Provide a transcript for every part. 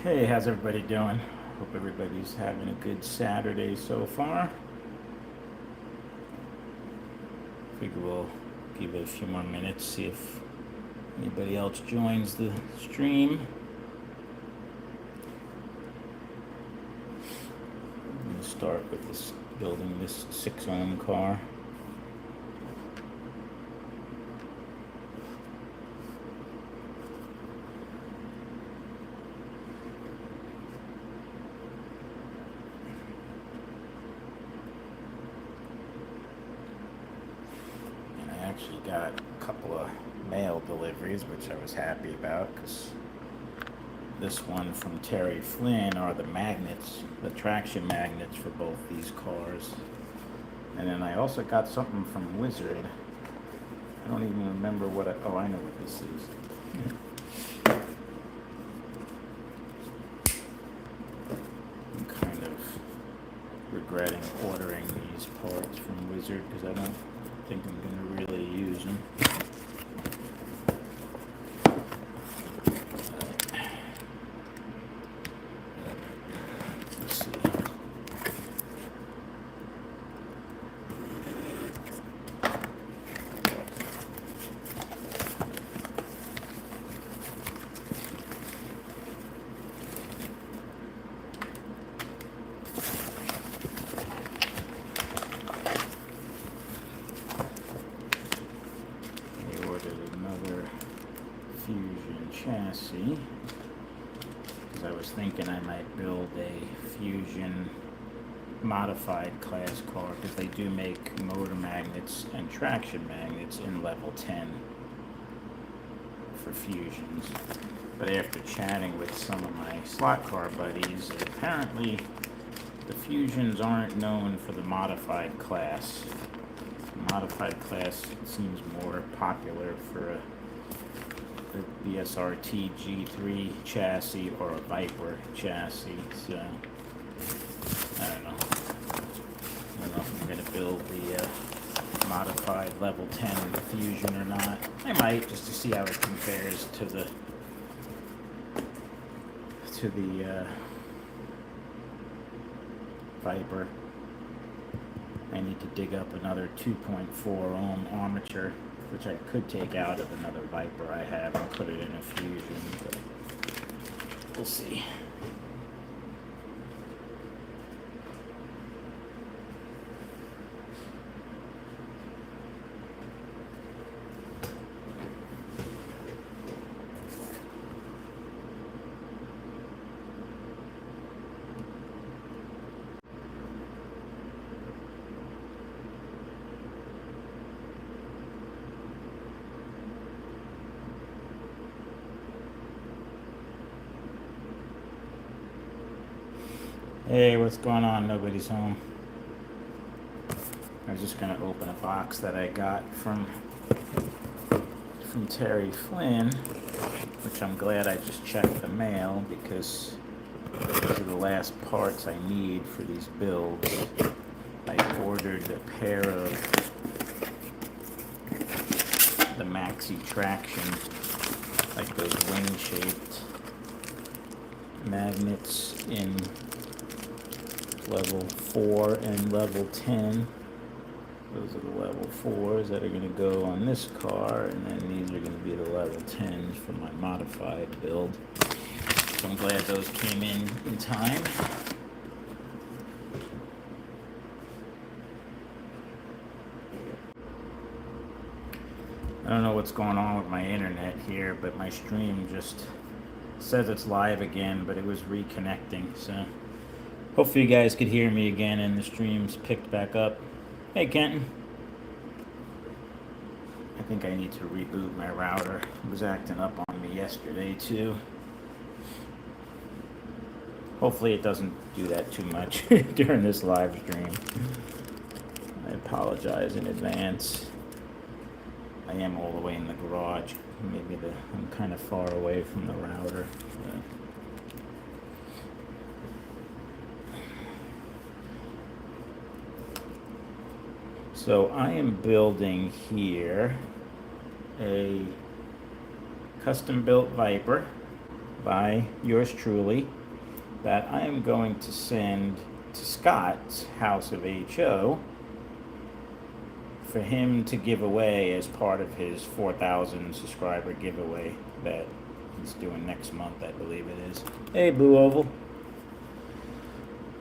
Hey, how's everybody doing? Hope everybody's having a good Saturday so far. Figure we'll give it a few more minutes, see if anybody else joins the stream. I'm going to start with this building this 6-ohm car. Actually got a couple of mail deliveries, which I was happy about, because this one from Terry Flynn are the magnets, the traction magnets for both these cars. And then I also got something from Wizard. I don't even remember what I know what this is. I'm kind of regretting ordering these parts from Wizard because I don't think I'm going to really use them. Let's see. Chassis, because I was thinking I might build a Fusion modified class car, because they do make motor magnets and traction magnets in level 10 for Fusions. But after chatting with some of my slot car buddies, apparently the Fusions aren't known for the modified class. The modified class seems more popular for a BSRT G3 chassis or a Viper chassis, so I don't know if I'm going to build the modified level 10 Fusion or not. I might, just to see how it compares to the Viper. I need to dig up another 2.4 ohm armature, which I could take out of another Viper I have and put it in a Fusion, but we'll see. Hey, what's going on? Nobody's home. I was just going to open a box that I got from Terry Flynn, which I'm glad I just checked the mail, because these are the last parts I need for these builds. I ordered a pair of the Maxi Traction, like those wing-shaped magnets in level 4 and level 10. Those are the level 4s that are going to go on this car, and then these are going to be the level 10s for my modified build. So I'm glad those came in time. I don't know what's going on with my internet here, but my stream just says it's live again, but it was reconnecting, so hopefully you guys could hear me again and the stream's picked back up. Hey, Kenton. I think I need to reboot my router. It was acting up on me yesterday, too. Hopefully it doesn't do that too much during this live stream. I apologize in advance. I am all the way in the garage. Maybe I'm kind of far away from the router. So I am building here a custom built Viper by yours truly that I am going to send to Scott's House of HO for him to give away as part of his 4,000 subscriber giveaway that he's doing next month, I believe it is. Hey, Blue Oval.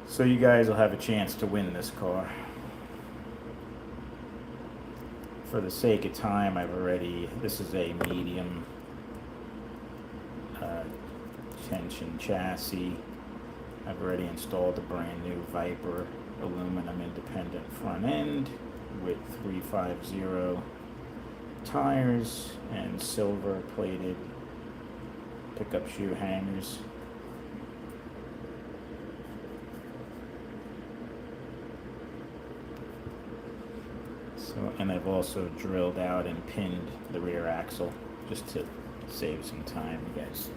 So you guys will have a chance to win this car. For the sake of time, this is a medium tension chassis. I've already installed a brand new Viper aluminum independent front end with 350 tires and silver plated pickup shoe hangers. So, and I've also drilled out and pinned the rear axle just to save some time. You guys,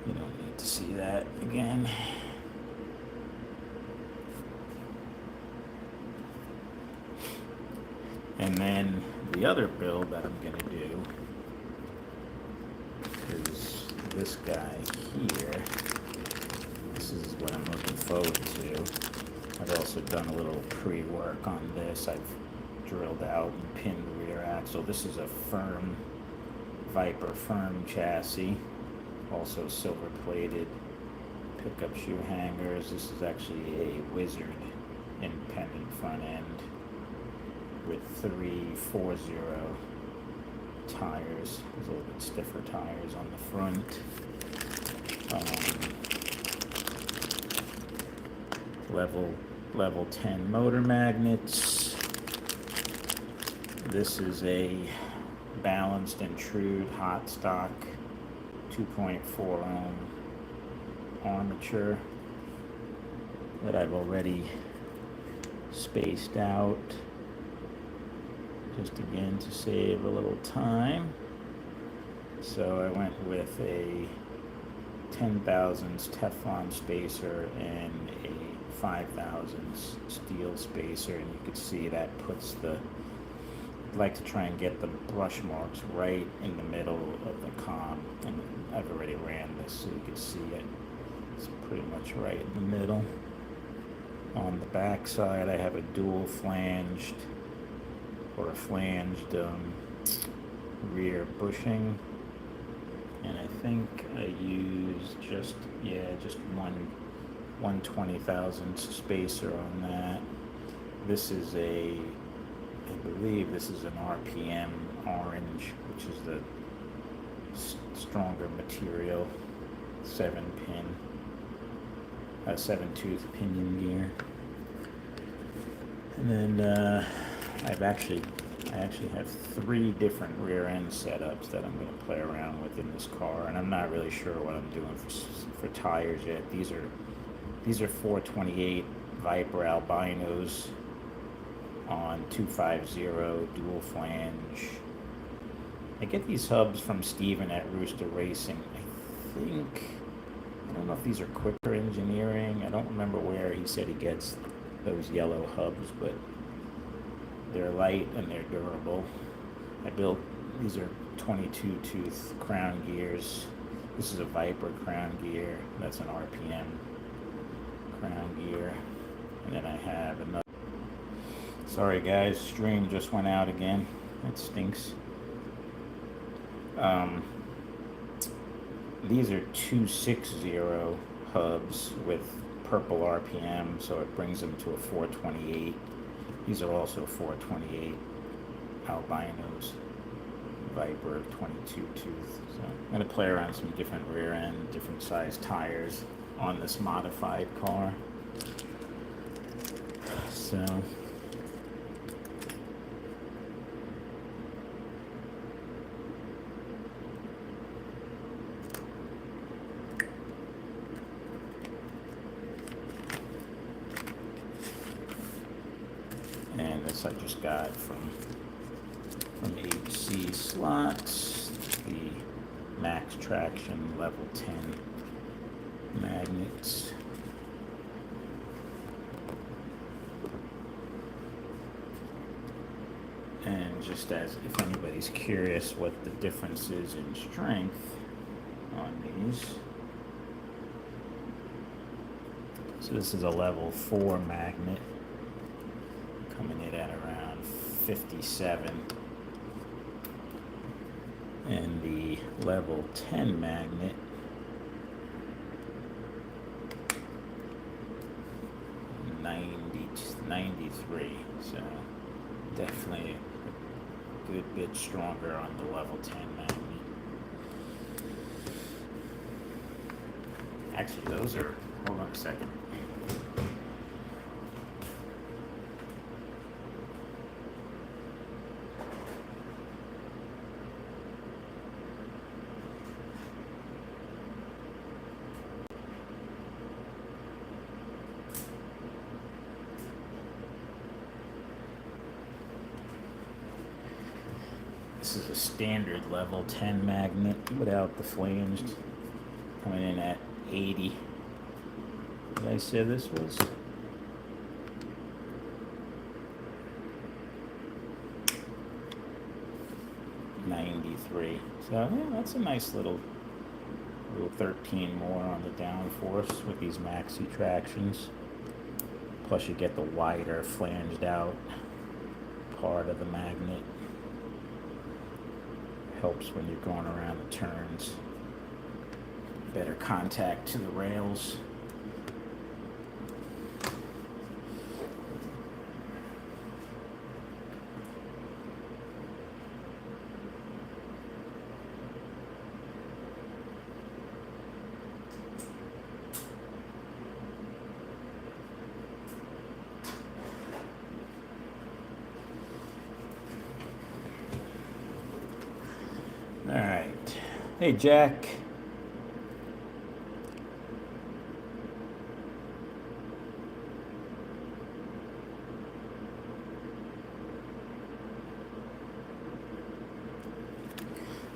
you don't need to see that again. And then the other build that I'm going to do is this guy here. This is what I'm looking forward to. I've also done a little pre-work on this. I've drilled out and pinned the rear axle. This is a firm Viper firm chassis, also silver plated pickup shoe hangers. This is actually a Wizard independent front end with 340 tires. There's a little bit stiffer tires on the front. Level 10 motor magnets. This is a balanced and trued hot stock 2.4 ohm armature that I've already spaced out, just again to save a little time. So I went with a 10 thousandths Teflon spacer and a 5 thousandths steel spacer, and you can see that puts the, I'd like to try and get the brush marks right in the middle of the com, and I've already ran this so you can see it. It's pretty much right in the middle. On the back side I have a dual flanged or a flanged rear bushing, and I think I used just one 20 thousandths spacer on that. This is I believe this is an RPM orange, which is the stronger material 7-tooth pinion gear. And then I actually have 3 different rear end setups that I'm going to play around with in this car, and I'm not really sure what I'm doing for tires yet. These are 428 Viper albinos on 250 dual flange. I get these hubs from Steven at Rooster Racing. I don't know if these are Quicker Engineering. I don't remember where he said he gets those yellow hubs, but they're light and they're durable. These are 22 tooth crown gears. This is a Viper crown gear. That's an RPM crown gear. And then I have another. Sorry guys, stream just went out again. That stinks. These are 260 hubs with purple RPM, so it brings them to a 428. These are also 428 albinos, Viper 22 tooth. So I'm going to play around some different rear end, different size tires on this modified car. So and this I just got from HC Slots, the Max Traction Level 10 magnets. And just as if anybody's curious what the difference is in strength on these, So this is a level 4 magnet, coming in at around 57. And the level 10 magnet, $93. So definitely a good bit stronger on the level 10 magnet. Actually, those are, hold on a second. This is a standard level 10 magnet without the flanged, coming in at 80. Did I say this was? $93. So yeah, that's a nice little 13 more on the downforce with these maxi tractions. Plus you get the wider flanged out part of the magnet. Helps when you're going around the turns. Better contact to the rails. All right. Hey, Jack.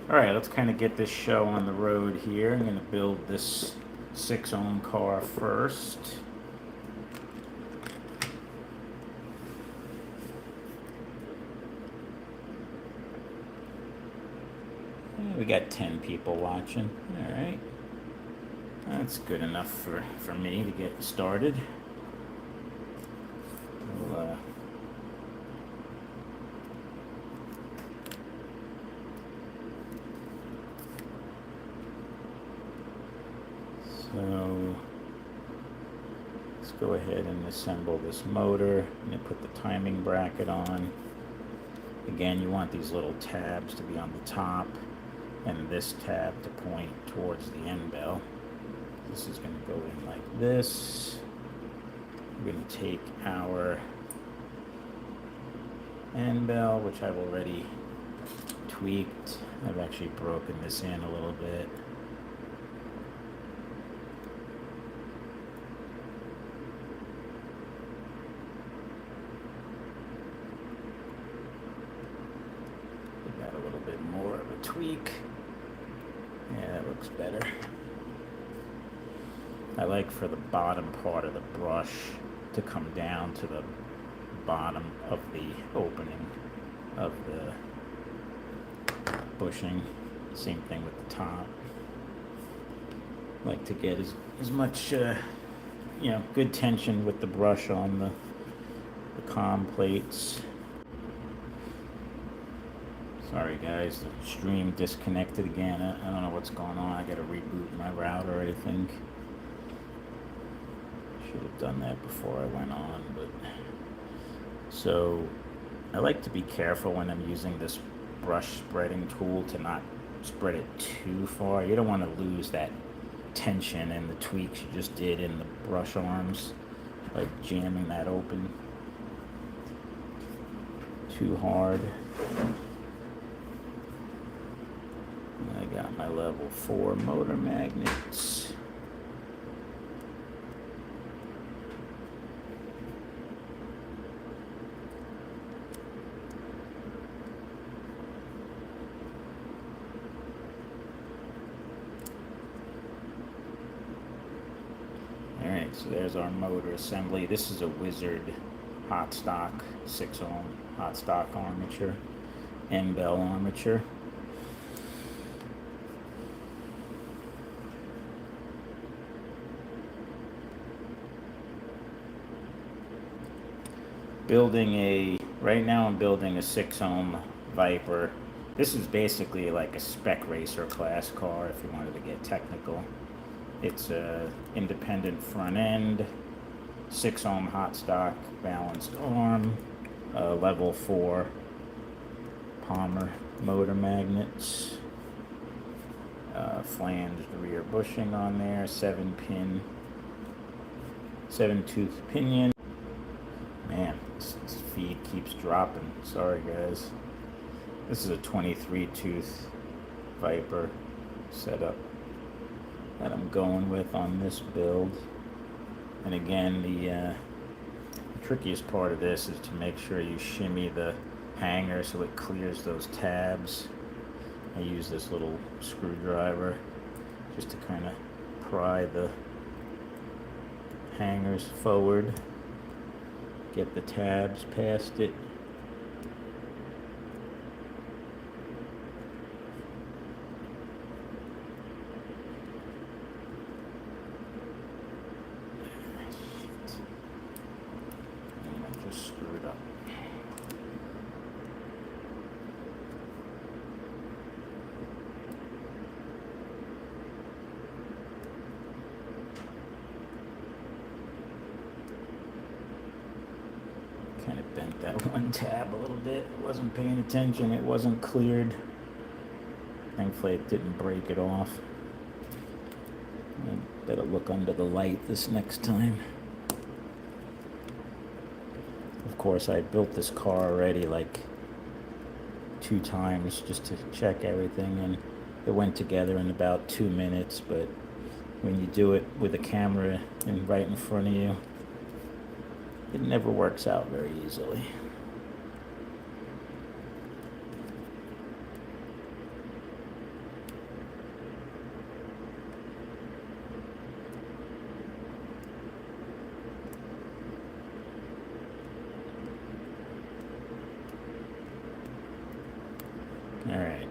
All right, let's kind of get this show on the road here. I'm going to build this 6-ohm car first. We got 10 people watching. All right. That's good enough for me to get started. We'll, so let's go ahead and assemble this motor. I'm going to put the timing bracket on. Again, you want these little tabs to be on the top, and this tab to point towards the end bell. This is going to go in like this. We're going to take our end bell, which I've already tweaked. I've actually broken this in a little bit. We got a little bit more of a tweak. Yeah, that looks better. I like for the bottom part of the brush to come down to the bottom of the opening of the bushing. Same thing with the top. Like to get as much good tension with the brush on the comm plates. Sorry guys, the stream disconnected again. I don't know what's going on. I gotta reboot my router, I think. Should have done that before I went on, but so I like to be careful when I'm using this brush spreading tool to not spread it too far. You don't want to lose that tension and the tweaks you just did in the brush arms by jamming that open too hard. I got my level 4 motor magnets. Alright, so there's our motor assembly. This is a Wizard hot stock 6-ohm hot stock armature, end bell armature. right now I'm building a 6 ohm Viper. This is basically like a spec racer class car if you wanted to get technical. It's a independent front end, 6 ohm hot stock, balanced arm, level 4 Palmer motor magnets, flanged rear bushing on there, 7-tooth pinion. Man, this feed keeps dropping. Sorry guys. This is a 23-tooth Viper setup that I'm going with on this build. And again, the trickiest part of this is to make sure you shimmy the hanger so it clears those tabs. I use this little screwdriver just to kind of pry the hangers forward, get the tabs past it. And I just screwed up. Kind of bent that one tab a little bit. Wasn't paying attention. It wasn't cleared. Thankfully it didn't break it off. I better look under the light this next time. Of course, I built this car already like 2 times just to check everything, and it went together in about 2 minutes. But when you do it with a camera right in front of you, it never works out very easily. All right.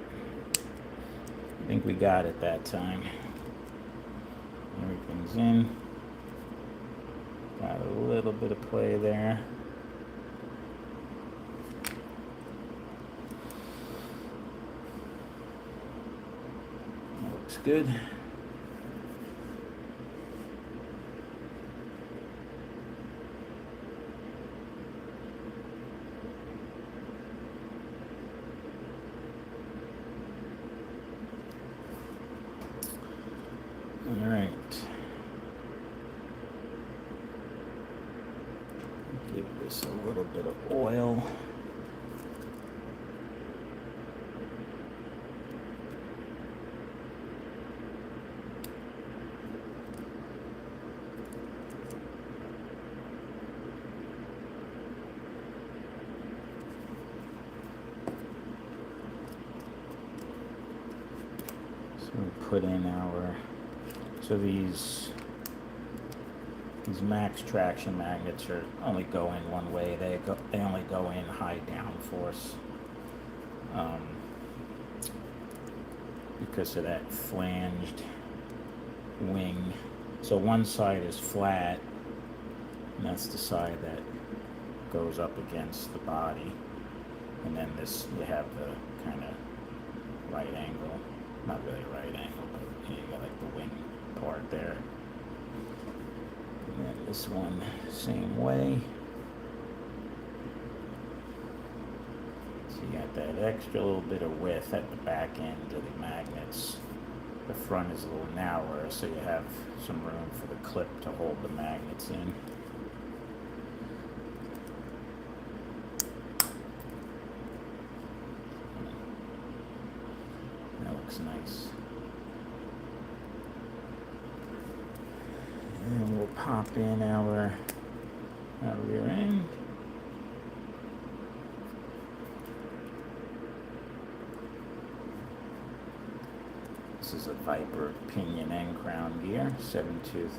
I think we got it that time. Everything's in. Got a little bit of play there. That looks good. All right. Give this a little bit of oil. So we put in our, so these max traction magnets are only go in one way. They only go in high downforce because of that flanged wing. So one side is flat, and that's the side that goes up against the body, and then this, you have the kind of right angle, not really right angle, but you got like the wing part there. And then this one, same way. So you got that extra little bit of width at the back end of the magnets. The front is a little narrower, so you have some room for the clip to hold the magnets in. That looks nice. And we'll pop in our rear end. This is a Viper pinion and crown gear, 7-tooth.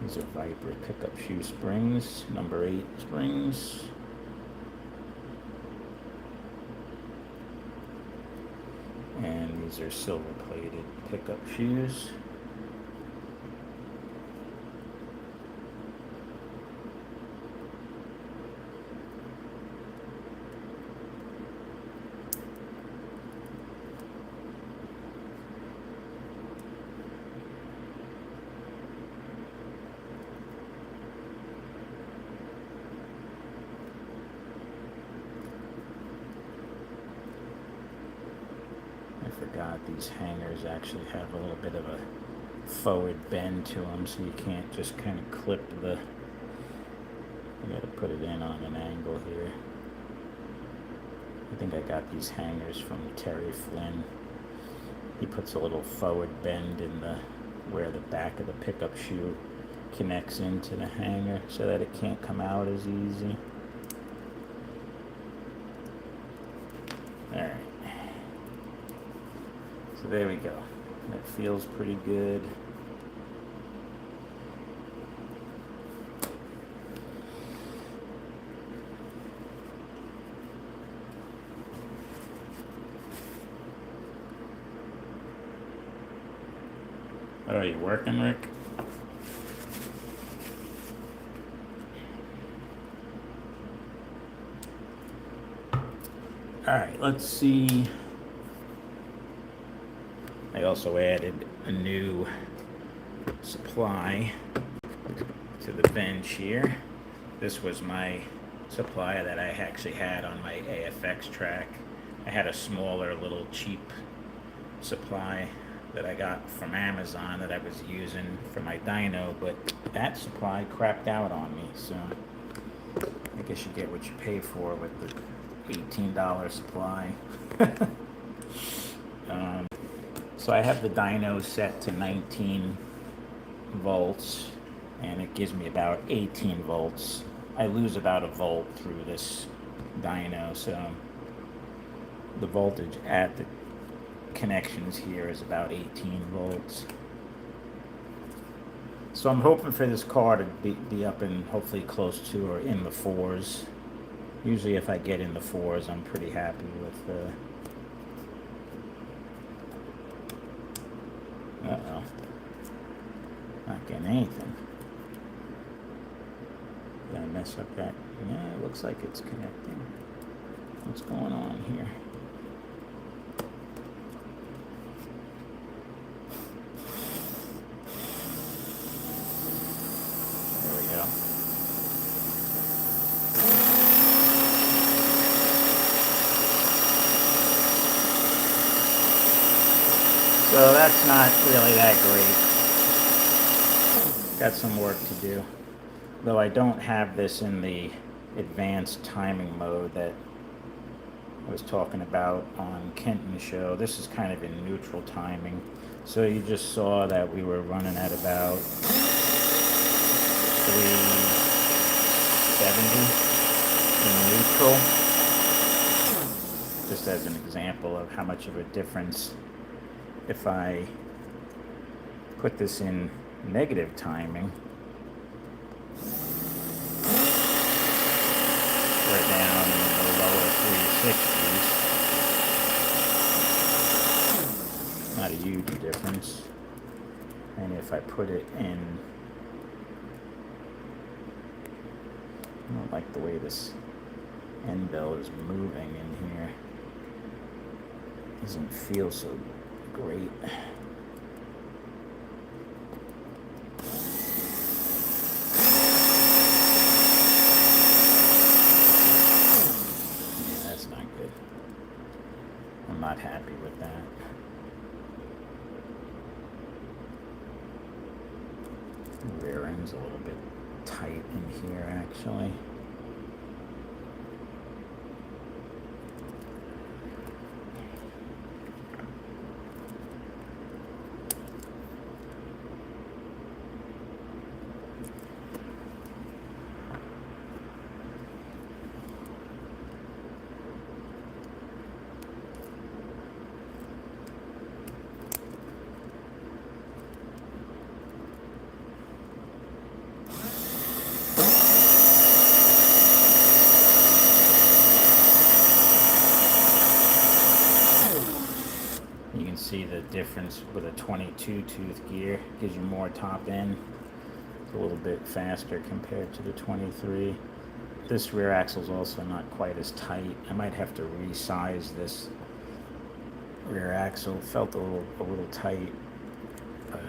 These are Viper pickup shoe springs, number 8 springs. And these are silver plated pickup shoes. got, these hangers actually have a little bit of a forward bend to them, so you can't just kind of clip the, you gotta put it in on an angle here. I think I got these hangers from Terry Flynn. He puts a little forward bend in the, where the back of the pickup shoe connects into the hanger so that it can't come out as easy. Alright. So there we go. That feels pretty good. Oh, are you working, Rick? Alright, let's see. I also added a new supply to the bench here. This was my supply that I actually had on my AFX track. I had a smaller, little cheap supply that I got from Amazon that I was using for my dyno, but that supply crapped out on me, so I guess you get what you pay for with the $18 supply. So I have the dyno set to 19 volts, and it gives me about 18 volts. I lose about a volt through this dyno, so the voltage at the connections here is about 18 volts. So I'm hoping for this car to be up in hopefully close to or in the 4s. Usually if I get in the 4s, I'm pretty happy with uh-oh. Not getting anything. Did I mess up that? Yeah, it looks like it's connecting. What's going on here? There we go. So that's not really that great. Got some work to do. Though I don't have this in the advanced timing mode that I was talking about on Kenton's show. This is kind of in neutral timing. So you just saw that we were running at about 370 in neutral. Just as an example of how much of a difference if I put this in negative timing. We're down in the lower 360s. Not a huge difference. And if I put it in, I don't like the way this end bell is moving in here. Doesn't feel so great. Not happy with that. Rear end's a little bit tight in here, actually. You can see the difference with a 22 tooth gear. Gives you more top end. It's a little bit faster compared to the 23. This rear axle is also not quite as tight. I might have to resize this rear axle. Felt a little tight, but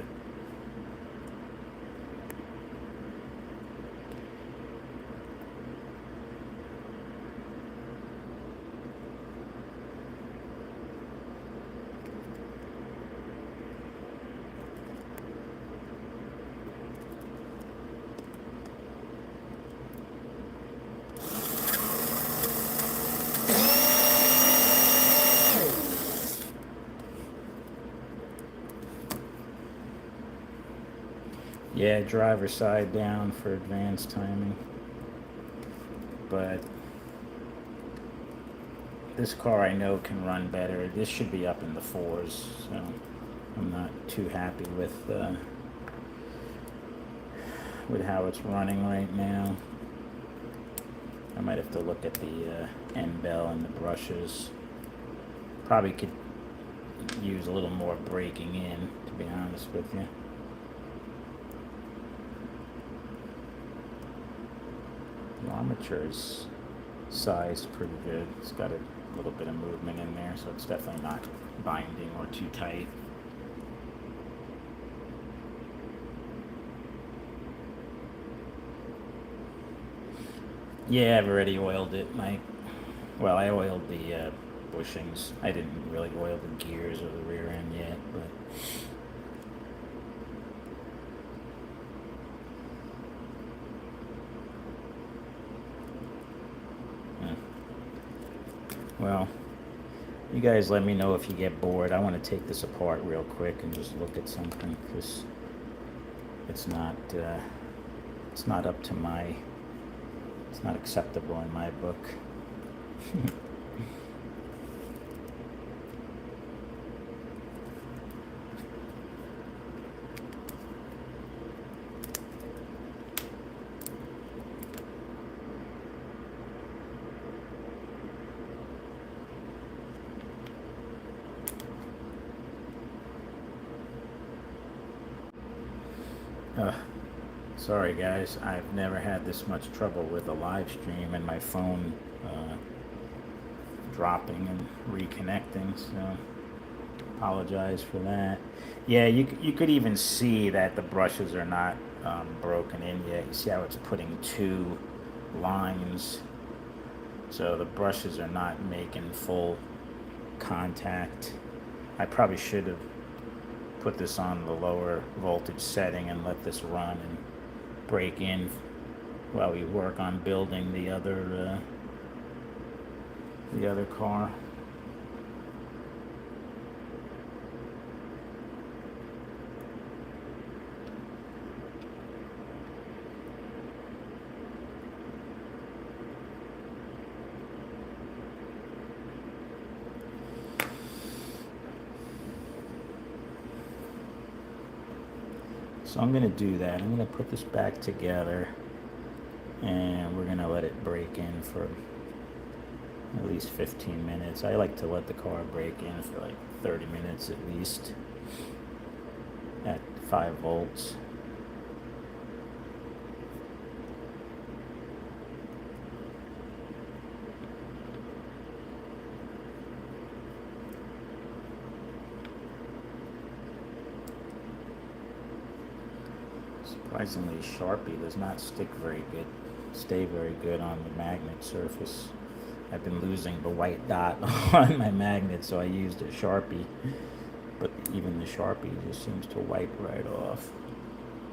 Yeah, driver side down for advanced timing. But this car I know can run better. This should be up in the fours, so I'm not too happy with how it's running right now. I might have to look at the end bell and the brushes. Probably could use a little more braking in, to be honest with you. The armature's sized pretty good. It's got a little bit of movement in there, so it's definitely not binding or too tight. Yeah, I've already oiled it. I oiled the bushings. I didn't really oil the gears or the rear end yet, but well, you guys let me know if you get bored. I want to take this apart real quick and just look at something, because it's not up to my, it's not acceptable in my book. Sorry guys, I've never had this much trouble with a live stream and my phone dropping and reconnecting, so apologize for that. Yeah, you could even see that the brushes are not broken in yet. You see how it's putting two lines, so the brushes are not making full contact. I probably should have put this on the lower voltage setting and let this run and break in while we work on building the other car. So I'm going to do that. I'm going to put this back together and we're going to let it break in for at least 15 minutes. I like to let the car break in for like 30 minutes at least at 5 volts. Surprisingly, Sharpie does not stay very good on the magnet surface. I've been losing the white dot on my magnet, so I used a Sharpie, but even the Sharpie just seems to wipe right off.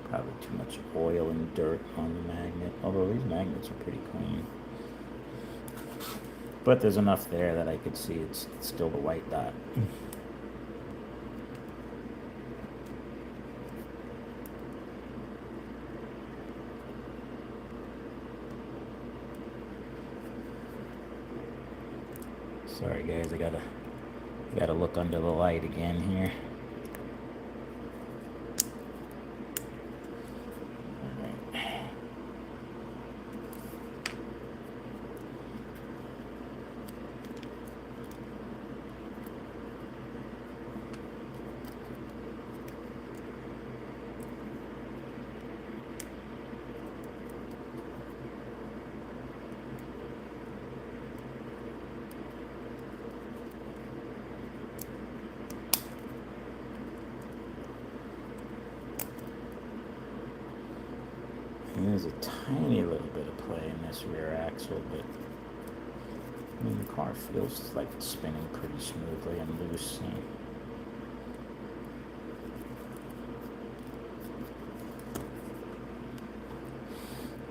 Probably too much oil and dirt on the magnet, although these magnets are pretty clean. But there's enough there that I could see it's still the white dot. Sorry guys, I gotta look under the light again here. There's a tiny little bit of play in this rear axle, but I mean, the car feels like it's spinning pretty smoothly and loose. So.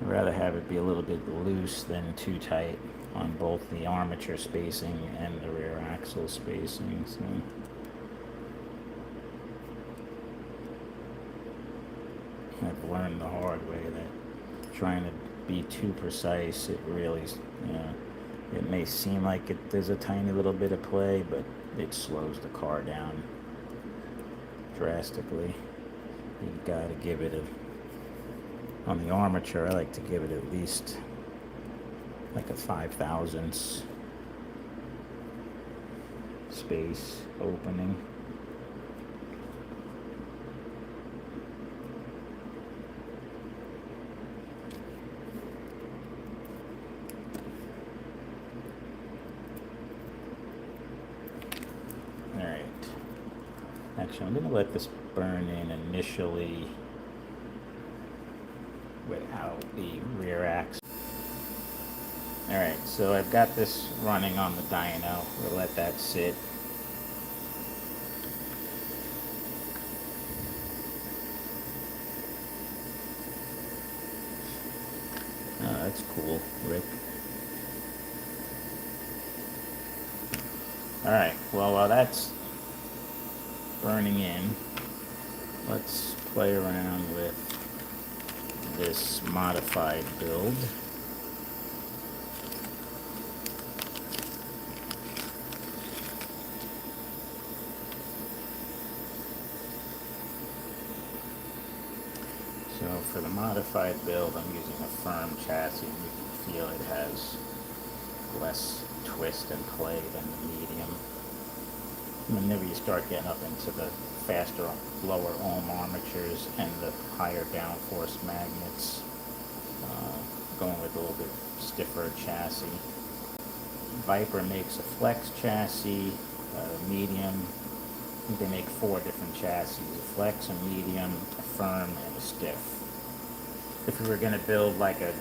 I'd rather have it be a little bit loose than too tight on both the armature spacing and the rear axle spacing. So. I've learned the hard way that trying to be too precise, it really, you know, it may seem like there's a tiny little bit of play, but it slows the car down drastically. You gotta give it on the armature, I like to give it at least like a 5 thousandths space opening. Alright. Actually, I'm going to let this burn in initially without the rear axle. Alright, so I've got this running on the dyno. We'll let that sit. Oh, that's cool, Rick. Alright, well, while that's burning in, let's play around with this modified build. So for the modified build, I'm using a firm chassis. You can feel it has less twist and play than the medium. Whenever you start getting up into the faster, lower ohm armatures and the higher downforce magnets, going with a little bit stiffer chassis. Viper makes a flex chassis, medium. I think they make 4 different chassis: a flex, a medium, a firm, and a stiff. If we were going to build like a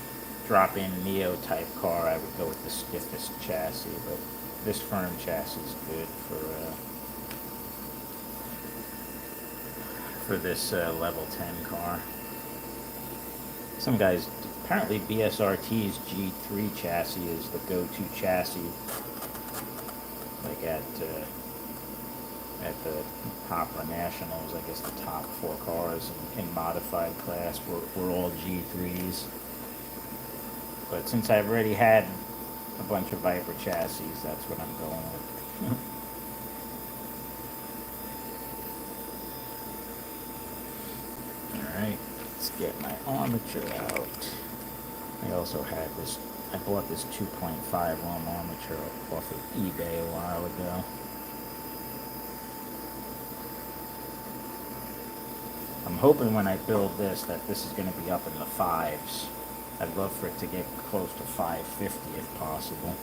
drop-in Neo type car, I would go with the stiffest chassis, but this firm chassis is good for this level 10 car. Some guys, apparently BSRT's G3 chassis is the go-to chassis, like at the Poplar Nationals. I guess the top 4 cars in modified class were all G3s. But since I've already had a bunch of Viper chassis, that's what I'm going with. Alright, let's get my armature out. I also had this, I bought this 2.5 ohm armature off of eBay a while ago. I'm hoping when I build this that this is going to be up in the 5s. I'd love for it to get close to 550 if possible.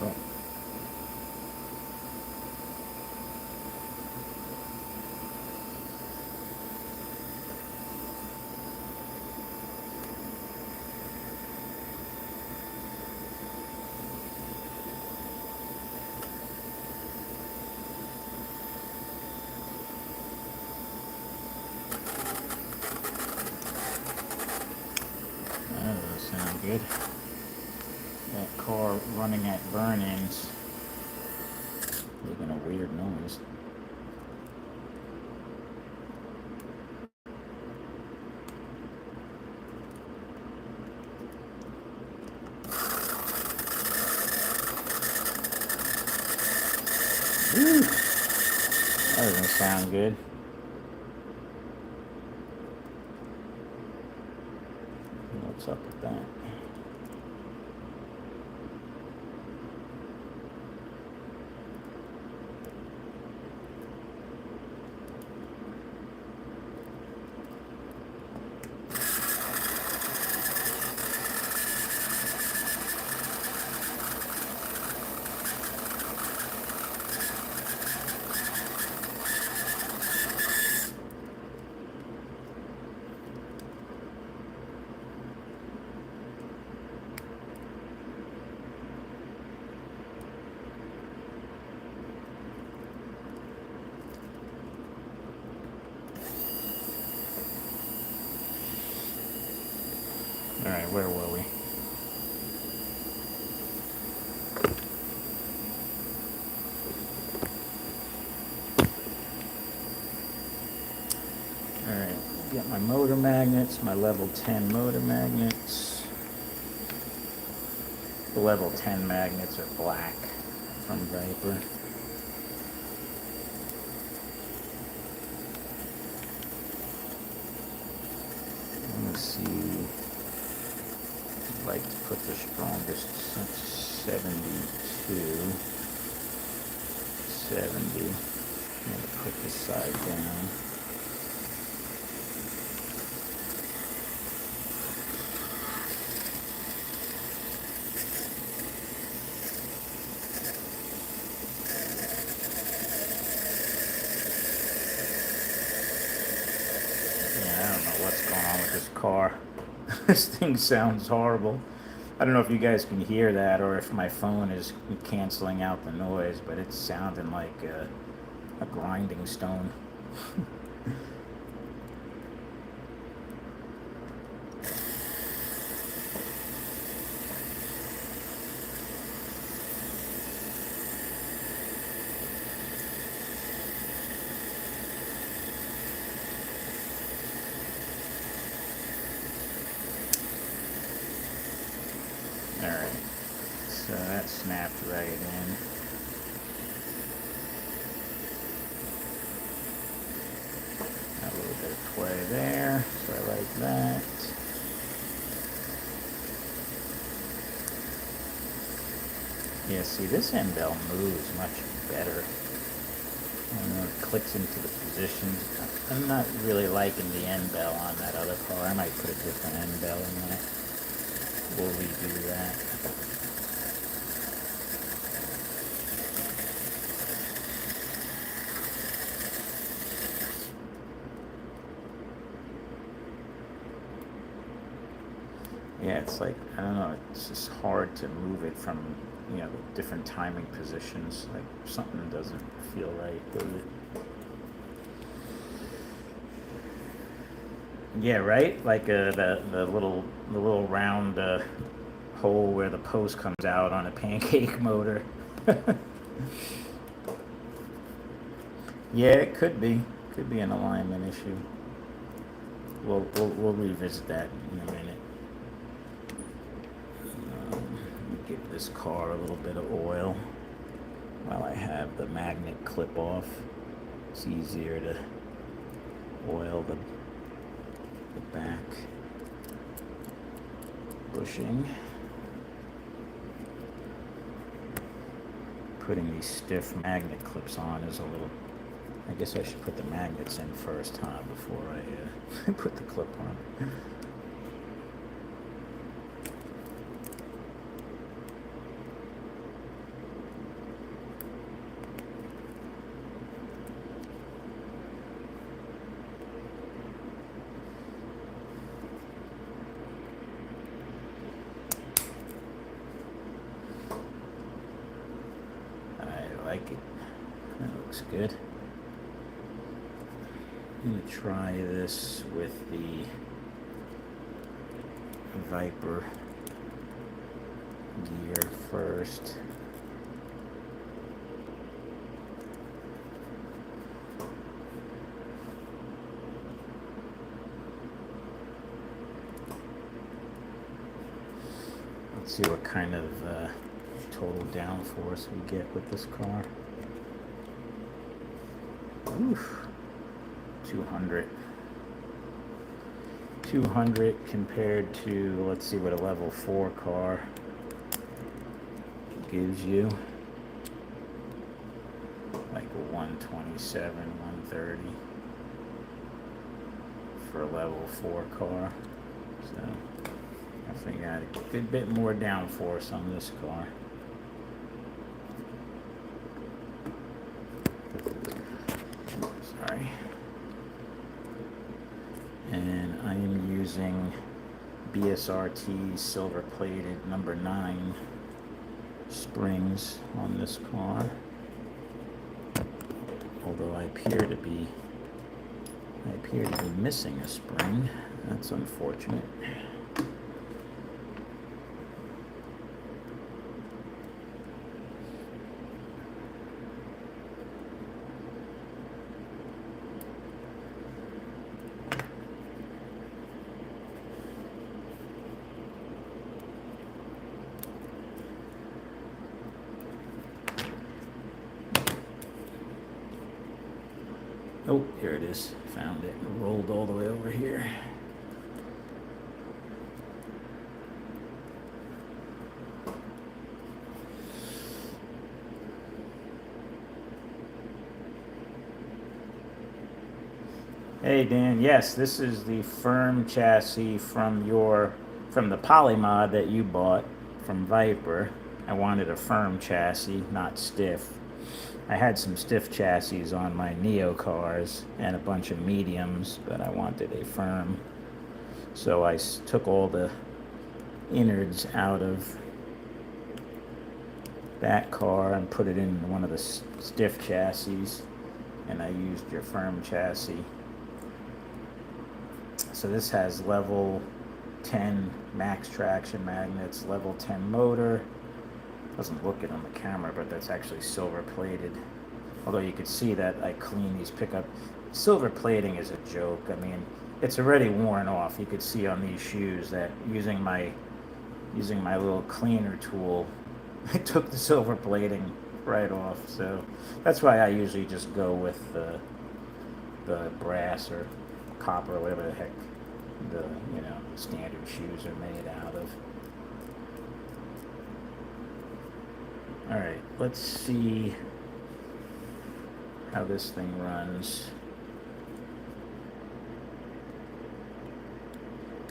Oh. That doesn't sound good. That car running at burn-ins, making a weird noise. Woo! That doesn't sound good. What's up with that? All right, where were we? All right, got my motor magnets, my level 10 motor magnets. The level 10 magnets are black from Viper. Let's see. I'd like to put the strongest 72. 70. I'm going to put this side down. Yeah, I don't know what's going on with this car. This thing sounds horrible. I don't know if you guys can hear that or if my phone is canceling out the noise, but it's sounding like a grinding stone. Alright, so that snapped right in. A little bit of play there, so I like that. Yeah, see, this end bell moves much better. I don't know, it clicks into the positions. I'm not really liking the end bell on that other car. I might put a different end bell in that. We'll redo that. Yeah, it's like, I don't know, it's just hard to move it from, the different timing positions. Like, something doesn't feel right, does it? Yeah, right? Like the little round hole where the post comes out on a pancake motor. Yeah, it could be. Could be an alignment issue. We'll revisit that in a minute. Give this car a little bit of oil while I have the magnet clip off. It's easier to oil the back bushing. Putting these stiff magnet clips on is a little... I guess I should put the magnets in first, huh, before I put the clip on. Like it. That looks good. I'm going to try this with the Viper gear first. Let's see what kind of total downforce we get with this car. Oof. 200. 200 compared to, let's see what a level 4 car gives you. Like 127, 130 for a level 4 car. So I think I got a good bit more downforce on this car. Sorry. And I am using BSRT silver plated number 9 springs on this car. Although I appear to be missing a spring. That's unfortunate. Oh, here it is. Found it. Rolled all the way over here. Hey Dan, yes, this is the firm chassis from the Polymod that you bought from Viper. I wanted a firm chassis, not stiff. I had some stiff chassis on my Neo cars and a bunch of mediums, but I wanted a firm. So I took all the innards out of that car and put it in one of the stiff chassis, and I used your firm chassis. So this has level 10 max traction magnets, level 10 motor. Doesn't look it on the camera, but that's actually silver plated. Although you could see that I clean these pickup. Silver plating is a joke. I mean, it's already worn off. You could see on these shoes that using my little cleaner tool, I took the silver plating right off. So that's why I usually just go with the brass or copper or whatever the heck the standard shoes are made out of. All right, let's see how this thing runs.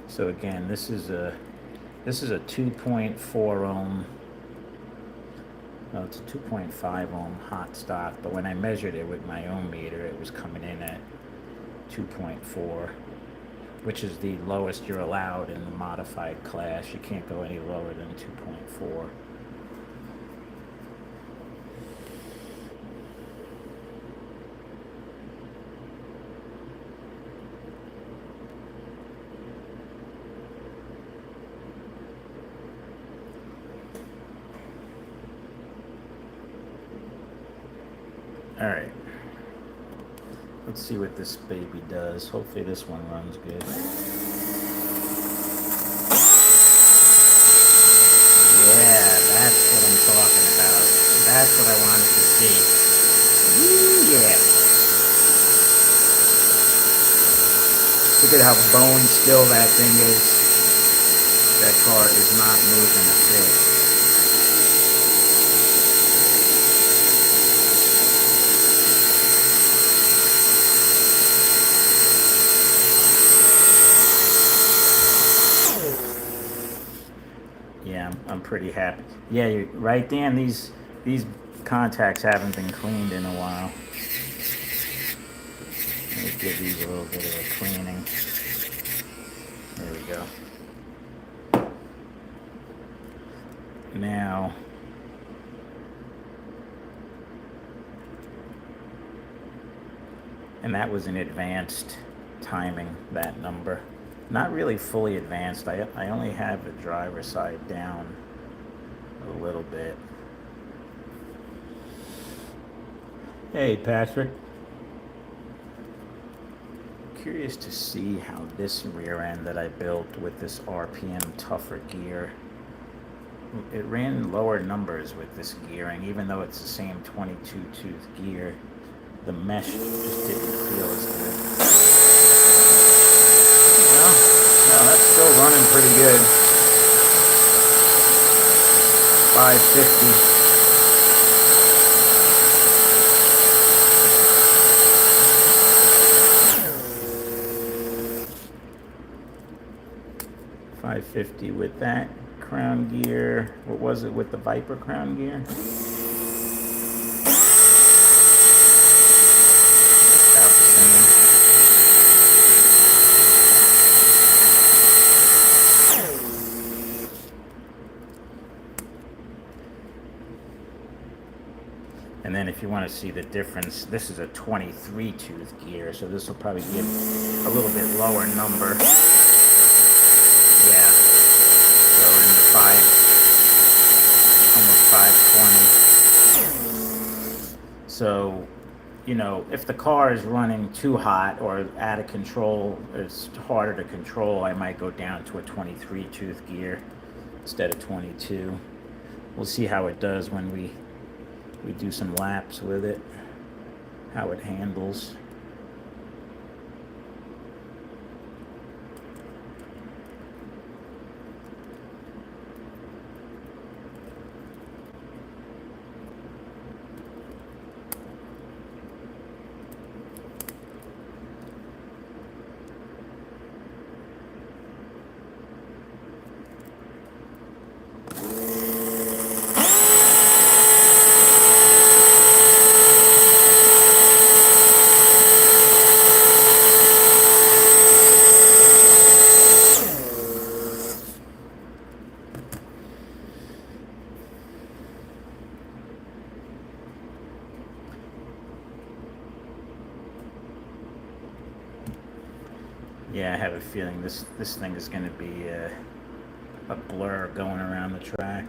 So again, this is a 2.4 ohm. No, it's a 2.5 ohm hot stock, but when I measured it with my ohm meter, it was coming in at 2.4, which is the lowest you're allowed in the modified class. You can't go any lower than 2.4. All right. Let's see what this baby does. Hopefully this one runs good. Yeah, that's what I'm talking about. That's what I wanted to see. Yeah. Look at how bone still that thing is. That car is not moving a bit. Yeah, I'm pretty happy. Yeah, you're right, Dan. These contacts haven't been cleaned in a while. Let me give these a little bit of a cleaning. There we go. Now, and that was an advanced timing, that number. Not really fully advanced. I only have the driver's side down a little bit. Hey, Patrick. Curious to see how this rear end that I built with this RPM tougher gear, it ran lower numbers with this gearing, even though it's the same 22 tooth gear. The mesh just didn't feel as good. No, that's still running pretty good. 550. 550 with that crown gear. What was it with the Viper crown gear? About the same. And then if you want to see the difference, this is a 23 tooth gear, so this will probably give a little bit lower number. Yeah. So in the almost 520. So, if the car is running too hot or out of control, it's harder to control, I might go down to a 23 tooth gear instead of 22. We'll see how it does when we do some laps with it, how it handles. Yeah, I have a feeling this thing is going to be a blur going around the track.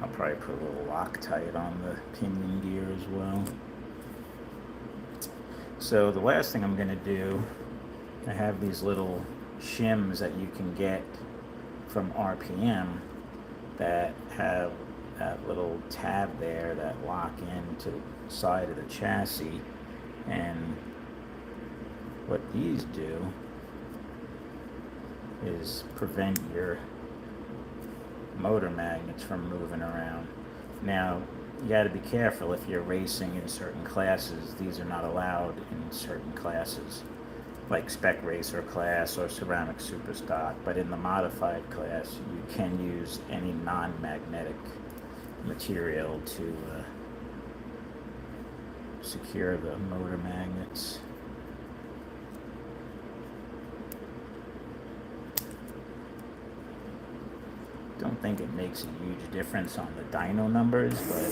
I'll probably put a little Loctite on the pinion gear as well. So the last thing I'm going to do, I have these little shims that you can get from RPM that have that little tab there that lock into the side of the chassis. And what these do is prevent your motor magnets from moving around. Now, you got to be careful if you're racing in certain classes. These are not allowed in certain classes, like spec racer class or ceramic super stock. But in the modified class, you can use any non-magnetic material to secure the motor magnets. Don't think it makes a huge difference on the dyno numbers, but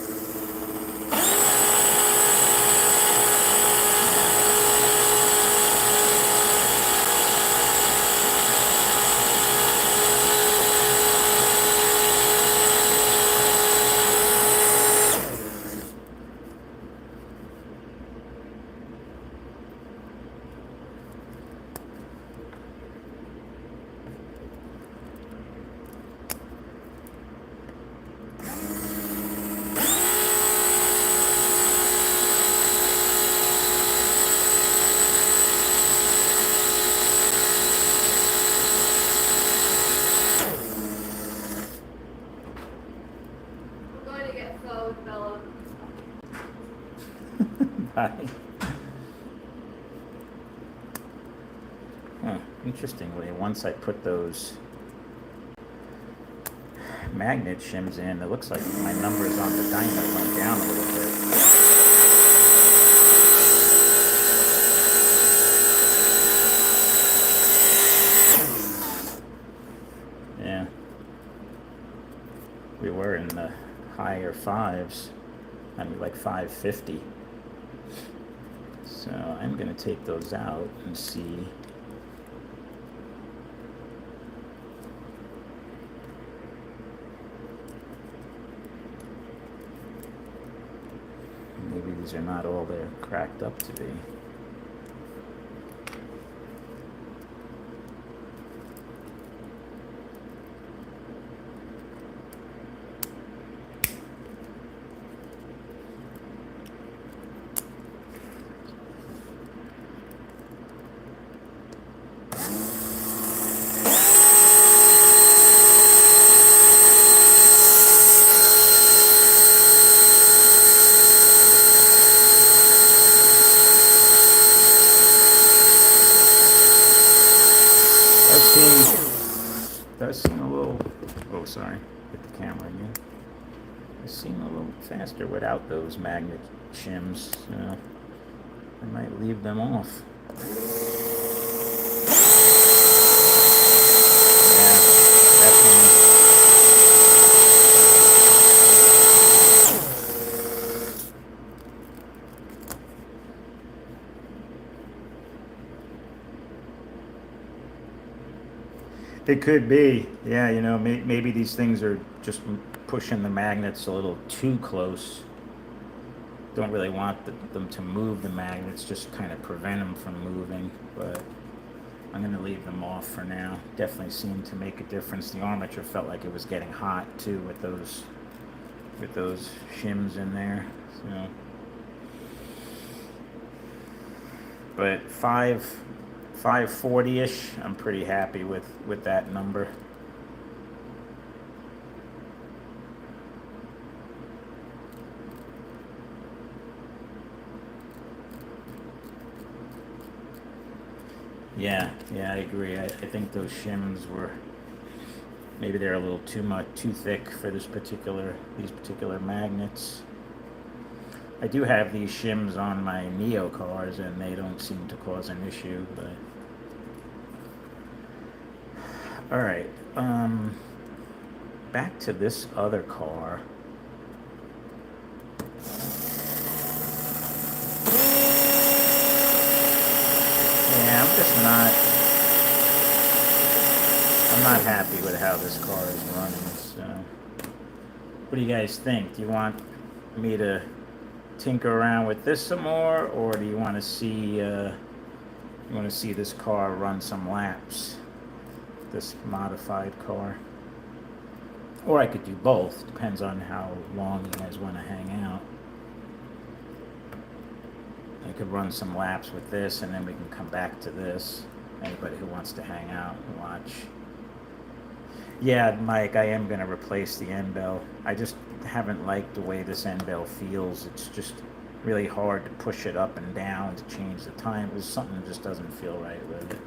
interestingly, once I put those magnet shims in, it looks like my numbers on the dyno went down a little bit. Yeah. We were in the higher fives. I mean, like 550. So I'm going to take those out and see. Maybe these are not all they're cracked up to be. Does seem a little, oh sorry, hit the camera again. It seem a little faster without those magnet shims, so I might leave them off. Yeah, definitely. It could be, yeah, you know, maybe these things are just pushing the magnets a little too close. Don't really want them to move the magnets, just kind of prevent them from moving, but I'm going to leave them off for now. Definitely seemed to make a difference. The armature felt like it was getting hot too with those shims in there. So, but 540-ish, I'm pretty happy with that number. Yeah, I agree. I think those shims were, maybe they're a little too thick for these particular magnets. I do have these shims on my Neo cars, and they don't seem to cause an issue, but... Alright, back to this other car. I'm not happy with how this car is running. So, what do you guys think? Do you want me to tinker around with this some more, or do you want to see this car run some laps? This modified car, or I could do both. Depends on how long you guys want to hang out. I could run some laps with this, and then we can come back to this. Anybody who wants to hang out and watch. Yeah, Mike, I am going to replace the end bell. I just haven't liked the way this end bell feels. It's just really hard to push it up and down to change the time. There's something that just doesn't feel right with it.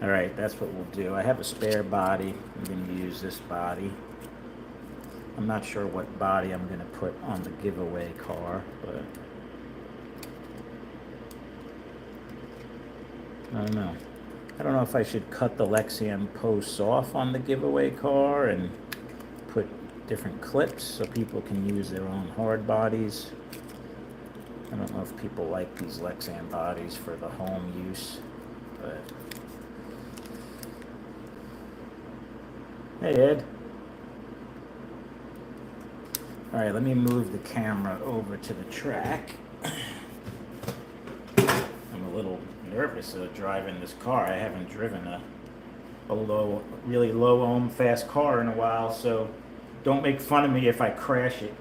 All right, that's what we'll do. I have a spare body. I'm going to use this body. I'm not sure what body I'm going to put on the giveaway car, but I don't know. I don't know if I should cut the Lexian posts off on the giveaway car and put different clips so people can use their own hard bodies. I don't know if people like these Lexian bodies for the home use, but hey, Ed. All right, let me move the camera over to the track. I'm a little nervous of driving this car. I haven't driven a really low ohm fast car in a while, so don't make fun of me if I crash it.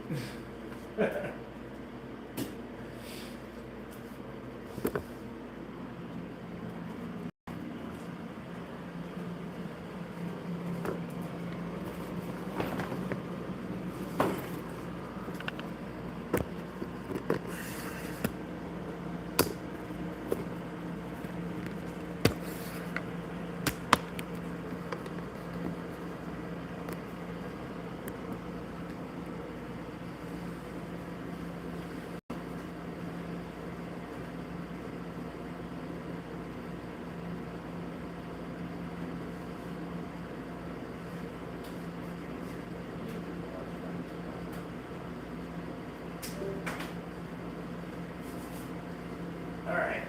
All right.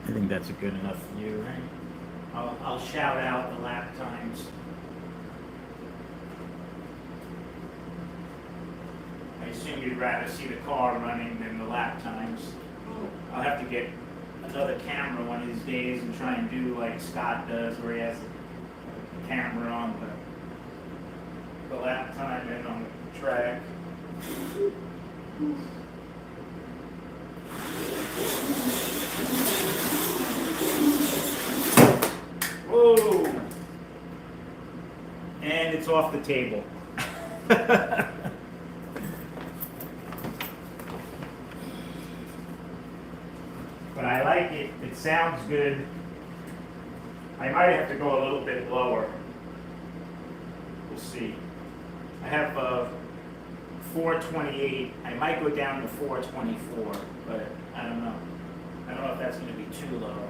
I think that's a good enough view, right? I'll shout out the lap times. I assume you'd rather see the car running than the lap times. I'll have to get another camera one of these days and try and do like Scott does, where he has the camera on the lap time and on the track. Whoa! And it's off the table. But I like it. It sounds good. I might have to go a little bit lower. We'll see. I have 428. I might go down to 424, but I don't know. I don't know if that's going to be too low or not.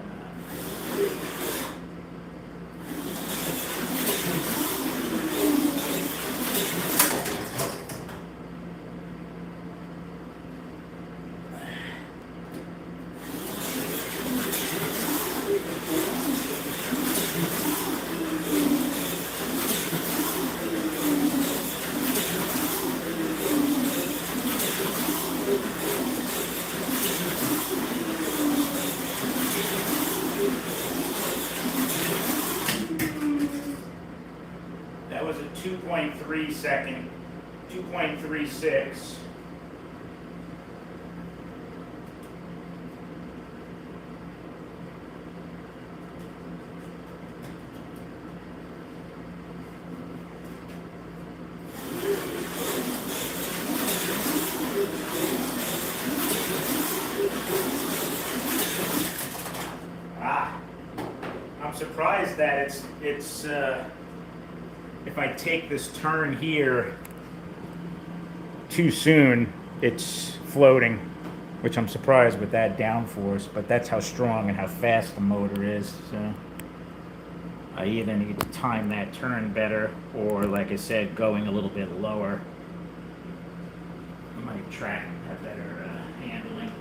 That was a 2.3 second, 2.36. I'm surprised that it's if I take this turn here too soon, it's floating, which I'm surprised with that downforce, but that's how strong and how fast the motor is. So I either need to time that turn better, or like I said, going a little bit lower might track have better handling.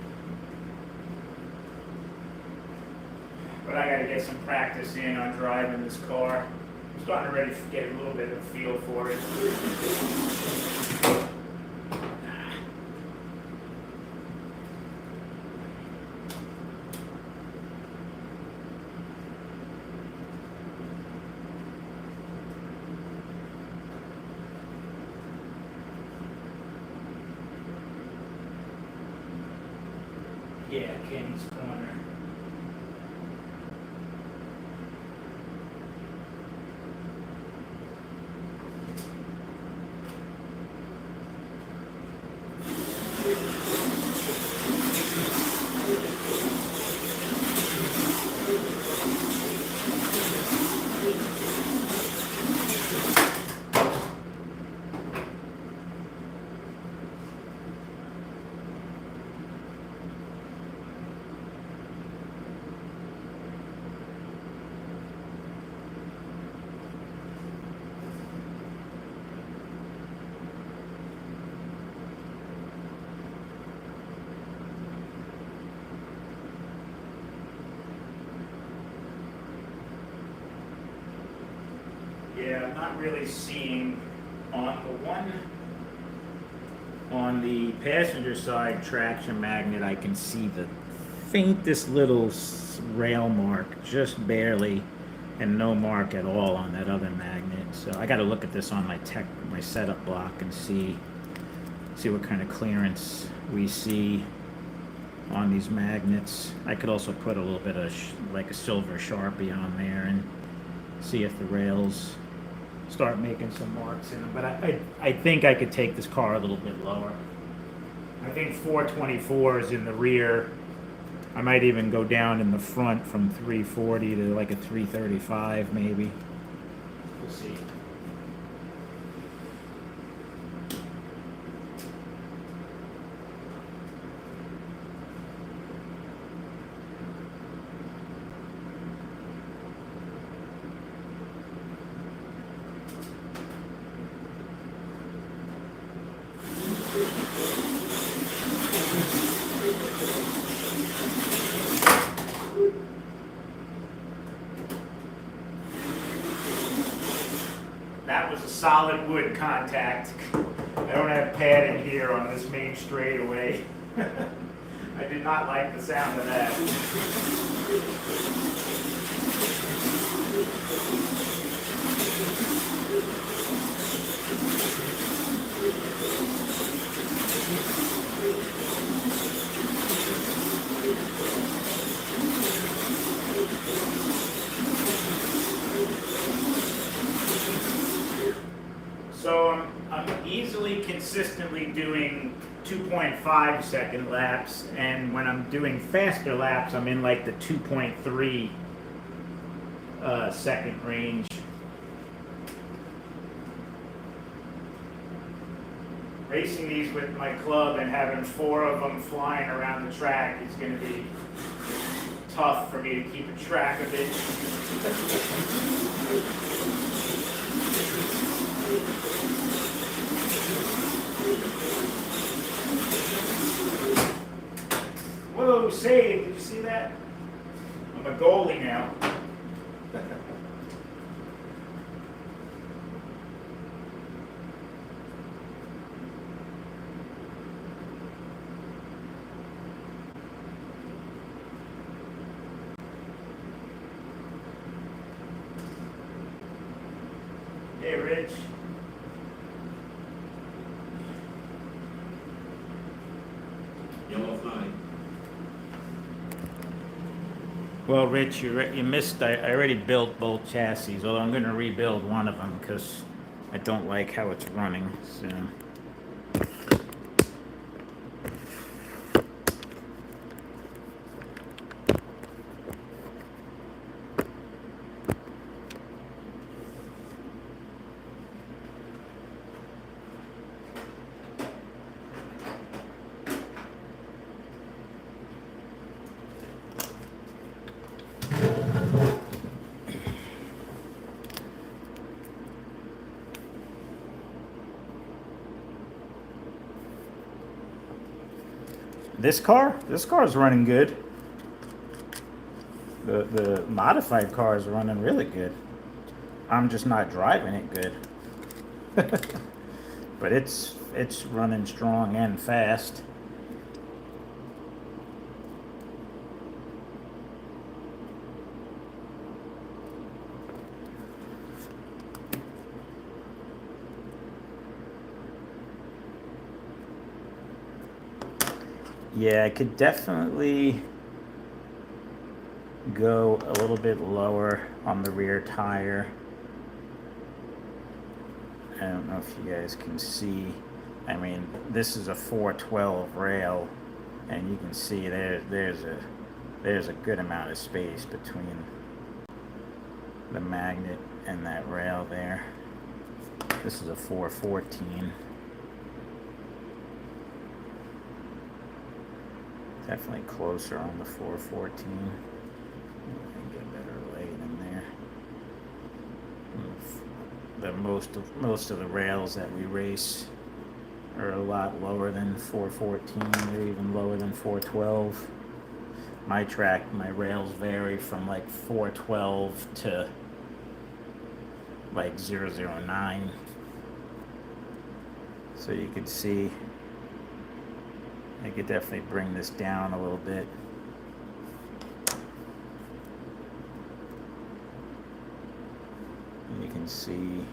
But I gotta get some practice in on driving this car. I'm starting to already get a little bit of a feel for it. Yeah, Kenny's Corner. Yeah, I'm not really seeing on the one on the passenger side traction magnet. I can see the faintest little rail mark, just barely, and no mark at all on that other magnet. So I got to look at this on my setup block and see what kind of clearance we see on these magnets. I could also put a little bit of like a silver Sharpie on there and see if the rails start making some marks in them. But I think I could take this car a little bit lower. I think 424 is in the rear. I might even go down in the front from 340 to like a 335 maybe. We'll see. That was a solid wood contact. I don't have padding here on this main straightaway. I did not like the sound of that. So I'm easily consistently doing 2.5 second laps, and when I'm doing faster laps, I'm in like the 2.3 second range. Racing these with my club and having 4 of them flying around the track is going to be tough for me to keep a track of it. Whoa, save, did you see that? I'm a goalie now. Hey, Rich. Yellow flag. Well, Rich, you missed. I already built both chassis, although I'm going to rebuild one of them because I don't like how it's running. So. This car is running good. The modified car is running really good. I'm just not driving it good. But it's running strong and fast. Yeah, I could definitely go a little bit lower on the rear tire. I don't know if you guys can see. I mean, this is a 412 rail, and you can see there's a good amount of space between the magnet and that rail there. This is a 414. Definitely closer on the 414. Get a better lay in there. Most of the rails that we race are a lot lower than 414. They're even lower than 412. My rails vary from like 412 to like 009. So you can see I could definitely bring this down a little bit. And you can see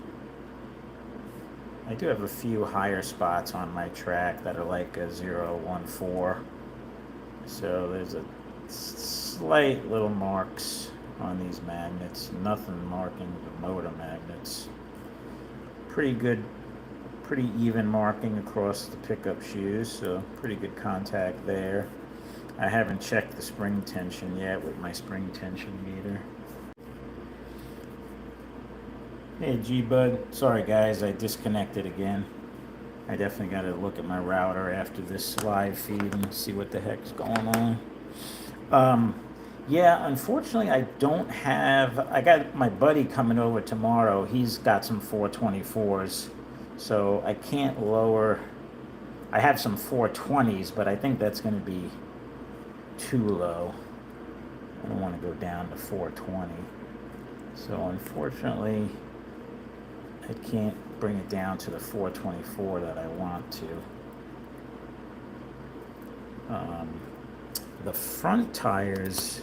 I do have a few higher spots on my track that are like a 014. So there's a slight little marks on these magnets. Nothing marking the motor magnets. Pretty good, pretty even marking across the pickup shoes, so pretty good contact there. I haven't checked the spring tension yet with my spring tension meter. Hey G-Bud, sorry guys, I disconnected again. I definitely got to look at my router after this live feed and see what the heck's going on. Yeah, unfortunately I don't have, I got my buddy coming over tomorrow. He's got some 424s, so I can't lower. I have some 420s, but I think that's going to be too low. I don't want to go down to 420. So unfortunately, I can't bring it down to the 424 that I want to. The front tires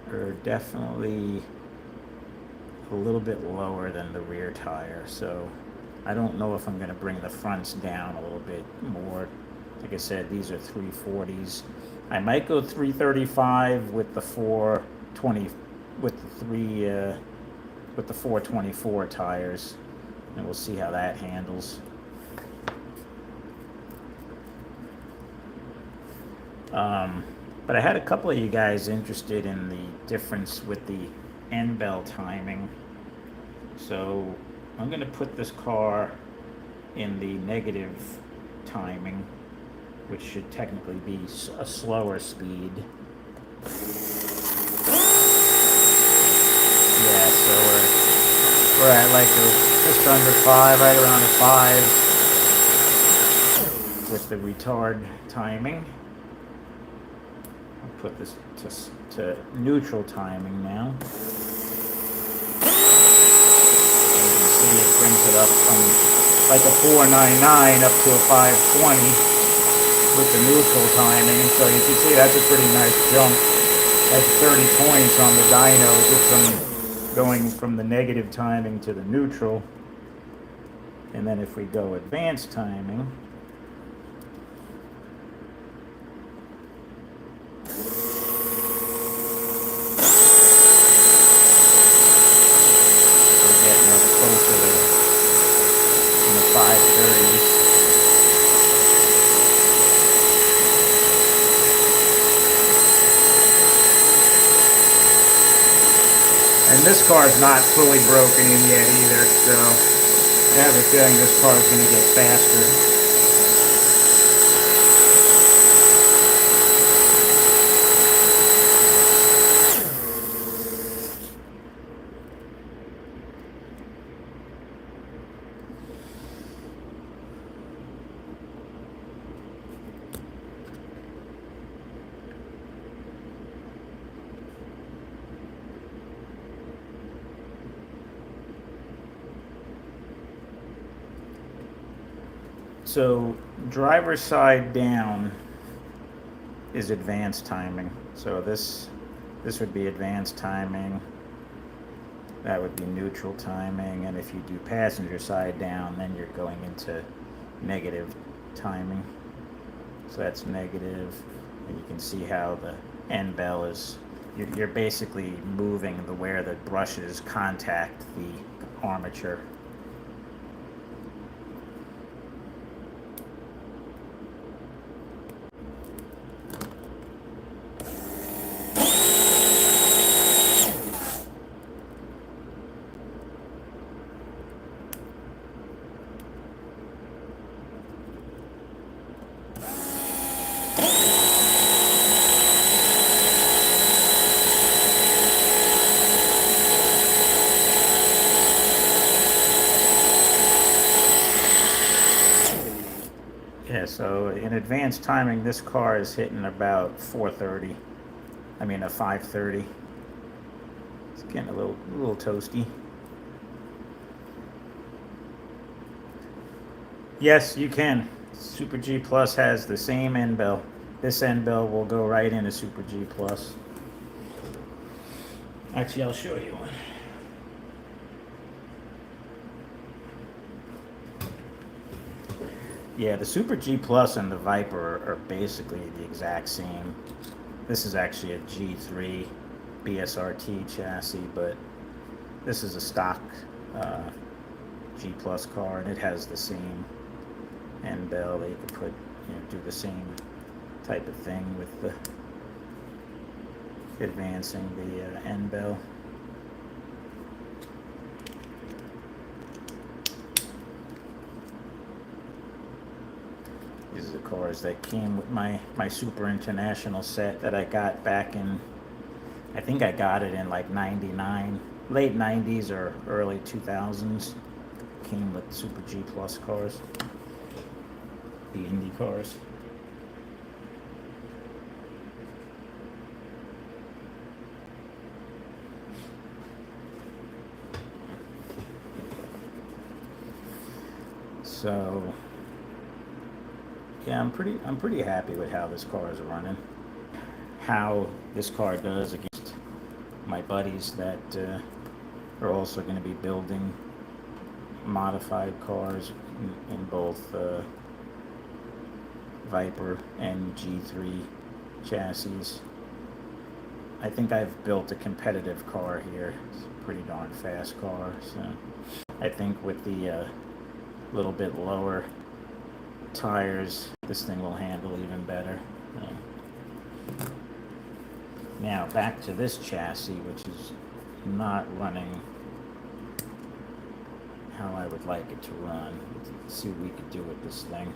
are definitely a little bit lower than the rear tire, so I don't know if I'm going to bring the fronts down a little bit more. Like I said, these are 340s. I might go 335 with the 420 with the 424 tires, and we'll see how that handles. But I had a couple of you guys interested in the difference with the end bell timing. So I'm going to put this car in the negative timing, which should technically be a slower speed. Yeah, so we're at like just under 5, right around a 5 with the retard timing. I'll put this to neutral timing now. You can see it brings it up from like a 499 up to a 520 with the neutral timing. So you can see that's a pretty nice jump. That's 30 points on the dyno just from going from the negative timing to the neutral. And then if we go advanced timing, we're getting up closer to the 530s. And this car is not fully broken in yet either, so I have a feeling this car is going to get faster. So driver's side down is advanced timing. So this would be advanced timing. That would be neutral timing, and if you do passenger side down, then you're going into negative timing. So that's negative, and you can see how the end bell is, you're basically moving where the brushes contact the armature. Yeah, so in advanced timing, this car is hitting about 430. I mean, a 530. It's getting a little toasty. Yes, you can. Super G Plus has the same end bell. This end bell will go right into Super G Plus. Actually, I'll show you one. Yeah, the Super G Plus and the Viper are basically the exact same. This is actually a G3 BSRT chassis, but this is a stock G Plus car, and it has the same end bell. They could put, do the same type of thing with the advancing the end bell. These are the cars that came with my Super International set that I got back in, I think I got it in like 99, late 90s or early 2000s. Came with Super G Plus cars, the Indy cars. So yeah, I'm pretty happy with how this car is running. How this car does against my buddies that are also going to be building modified cars in both Viper and G3 chassis. I think I've built a competitive car here. It's a pretty darn fast car. So I think with the little bit lower tires, this thing will handle even better. Now back to this chassis, which is not running how I would like it to run. Let's see what we could do with this thing.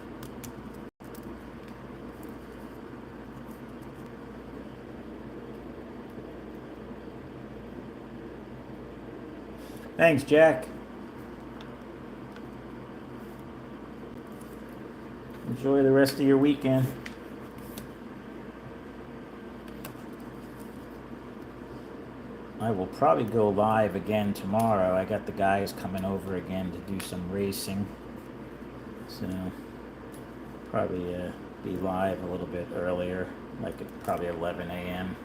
Thanks, Jack. Enjoy the rest of your weekend. I will probably go live again tomorrow. I got the guys coming over again to do some racing. So probably be live a little bit earlier, like at probably 11 a.m.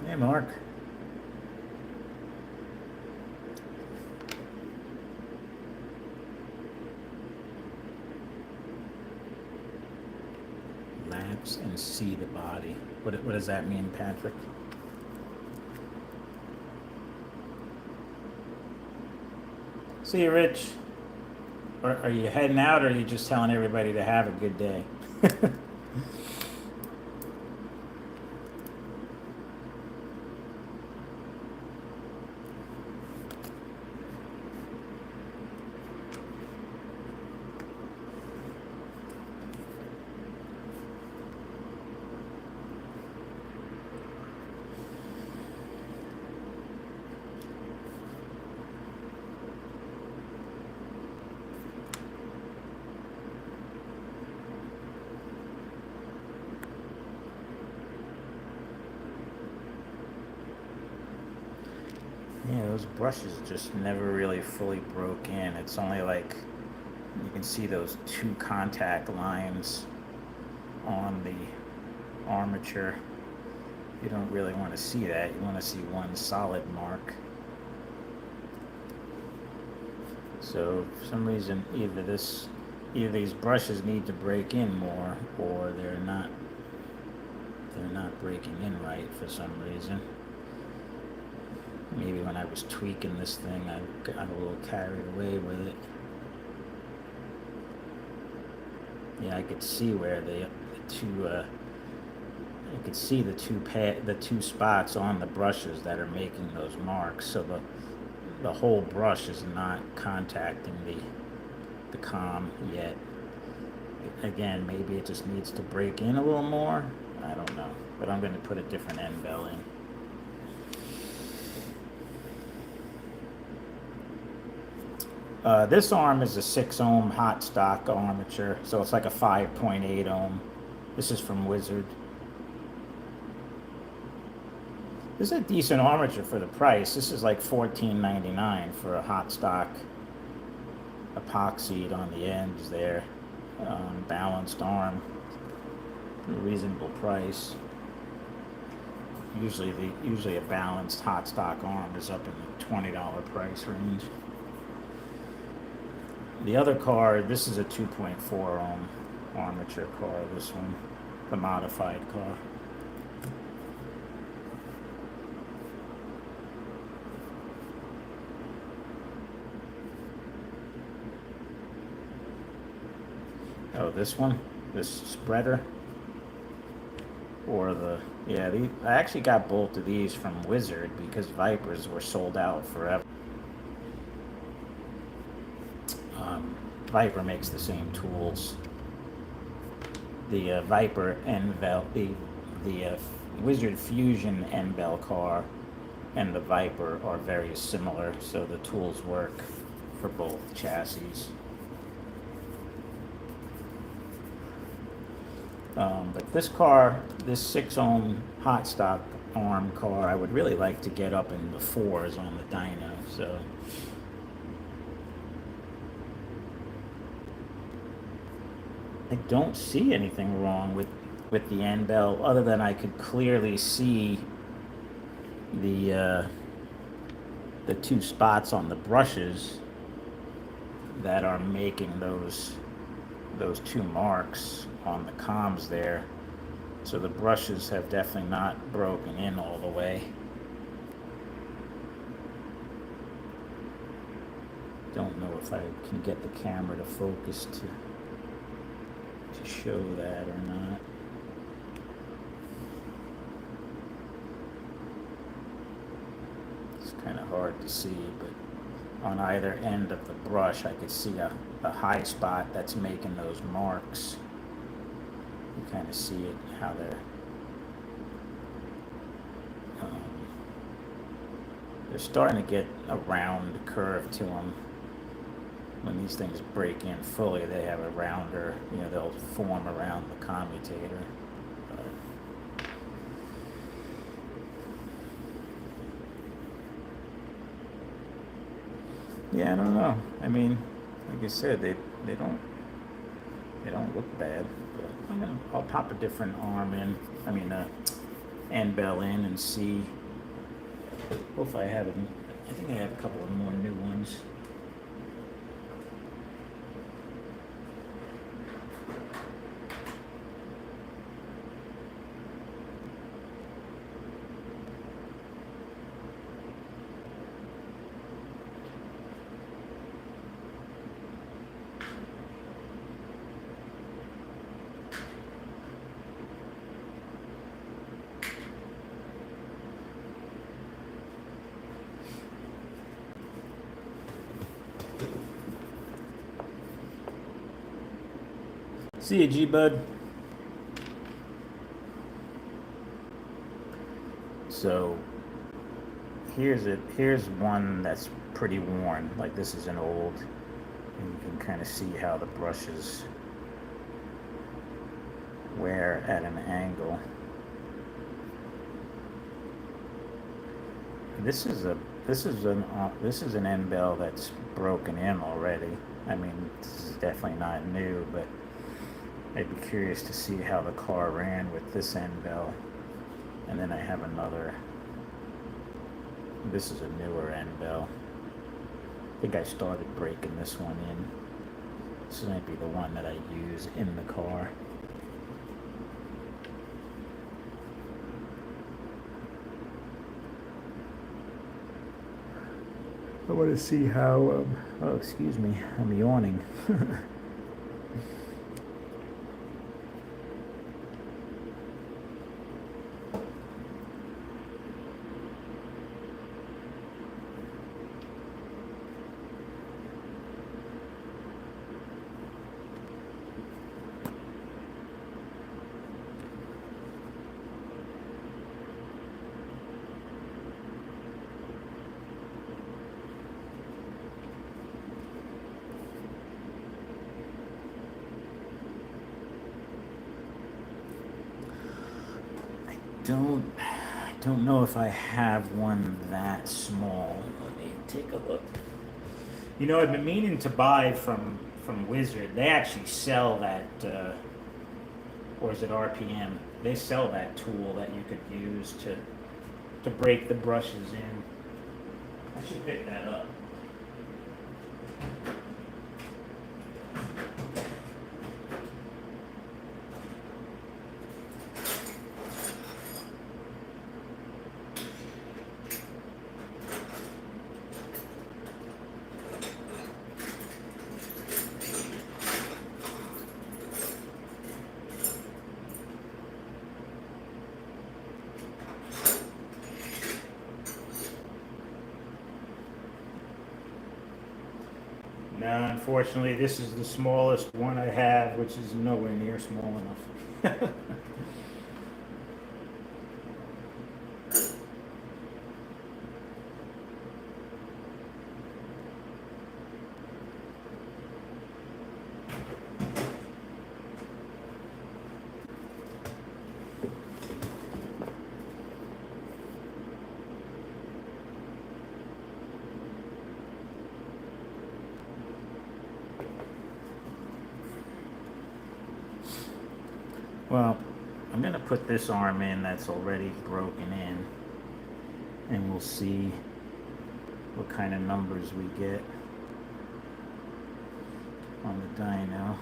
Hey, Mark. Lapse and see the body. What does that mean, Patrick? See you, Rich. Or are you heading out, or are you just telling everybody to have a good day? those brushes just never really fully broke in. It's only like you can see those two contact lines on the armature. You don't really want to see that. You want to see one solid mark. So for some reason, either these brushes need to break in more, or they're not breaking in right for some reason. Maybe when I was tweaking this thing, I got a little carried away with it. Yeah, I could see where the two you could see the two spots on the brushes that are making those marks. So the whole brush is not contacting the comb yet. Again, maybe it just needs to break in a little more. I don't know, but I'm going to put a different end bell in. This arm is a 6 ohm hot stock armature, so it's like a 5.8 ohm. This is from Wizard. This is a decent armature for the price. This is like $14.99 for a hot stock epoxied on the ends there, balanced arm. A reasonable price. Usually a balanced hot stock arm is up in the $20 price range. The other car, this is a 2.4 ohm armature car, this one, the modified car. Oh, this one, this spreader, or I actually got both of these from Wizard because Vipers were sold out forever. Viper makes the same tools. The Viper end bell, the Wizard Fusion end bell car and the Viper are very similar, so the tools work for both chassis. But this car, this 6 ohm hot stock arm car, I would really like to get up in the 4s on the dyno. So I don't see anything wrong with the end bell, other than I could clearly see the two spots on the brushes that are making those two marks on the combs there. So the brushes have definitely not broken in all the way. Don't know if I can get the camera to focus to show that or not. It's kind of hard to see, but on either end of the brush I could see a high spot that's making those marks. You kind of see it, how they're starting to get a round curve to them. When these things break in fully, they have a rounder, they'll form around the commutator. Yeah, I don't know. I mean, like I said, they don't look bad. But I'll pop a different arm in. End bell in and see. Hopefully I have it. I think I have a couple of more new ones. See you, G-Bud. So here's one that's pretty worn. Like, this is an old, and you can kind of see how the brushes wear at an angle. This is a this is an end bell that's broken in already. I mean, this is definitely not new, but I'd be curious to see how the car ran with this end bell. And then I have another. This is a newer end bell. I think I started breaking this one in. This might be the one that I use in the car. I want to see how, oh, excuse me, I'm yawning. Don't know if I have one that small. Let me take a look. You know, I've been meaning to buy from Wizard. They actually sell that, or is it RPM? They sell that tool that you could use to break the brushes in. I should pick that up. No, unfortunately, this is the smallest one I have, which is nowhere near small enough. Well, I'm going to put this arm in that's already broken in, and we'll see what kind of numbers we get on the dyno.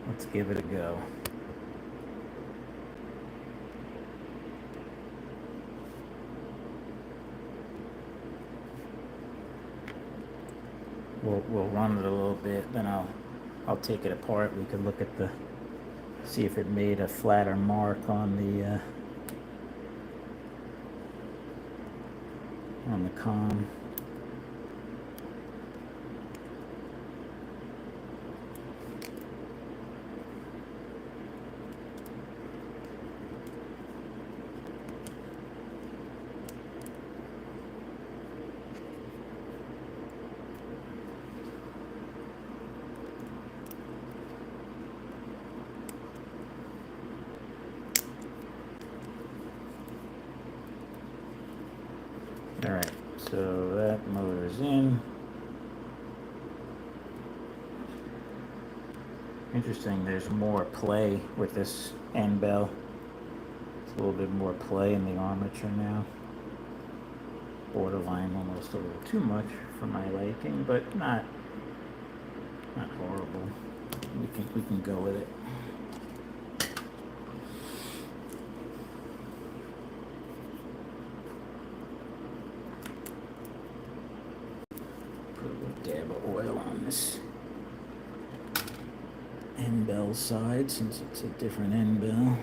Let's give it a go. We'll run it a little bit, then I'll take it apart. We can look at see if it made a flatter mark on the comm. Alright, so that motor's in. Interesting, there's more play with this end bell. It's a little bit more play in the armature now. Borderline almost a little too much for my liking, but not horrible. We can go with it. Put a little dab of oil on this. end bell side since it's a different end bell.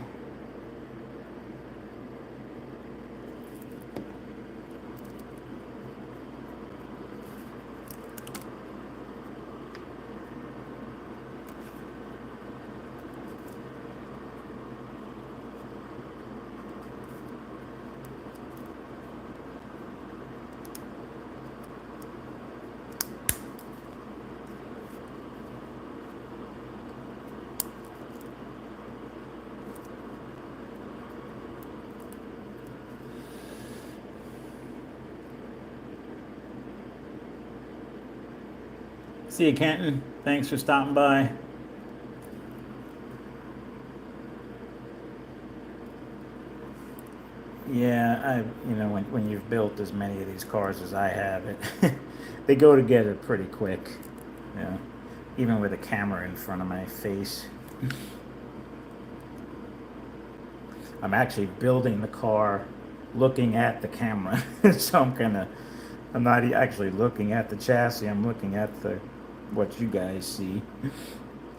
See you, Kenton. Thanks for stopping by. Yeah, when you've built as many of these cars as I have, they go together pretty quick. You know, even with a camera in front of my face. I'm actually building the car looking at the camera, so I'm not actually looking at the chassis. I'm looking at what you guys see,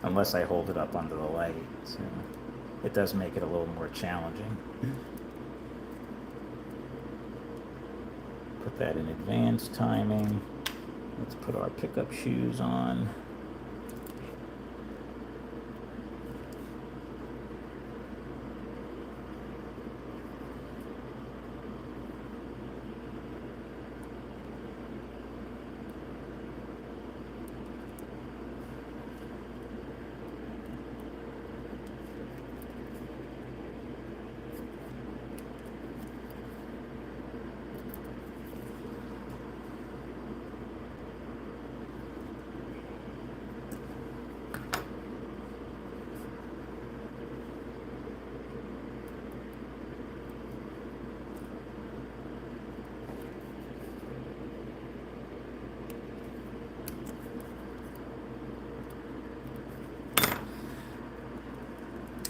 unless I hold it up under the light. So it does make it a little more challenging. Put that in advanced timing. Let's put our pickup shoes on.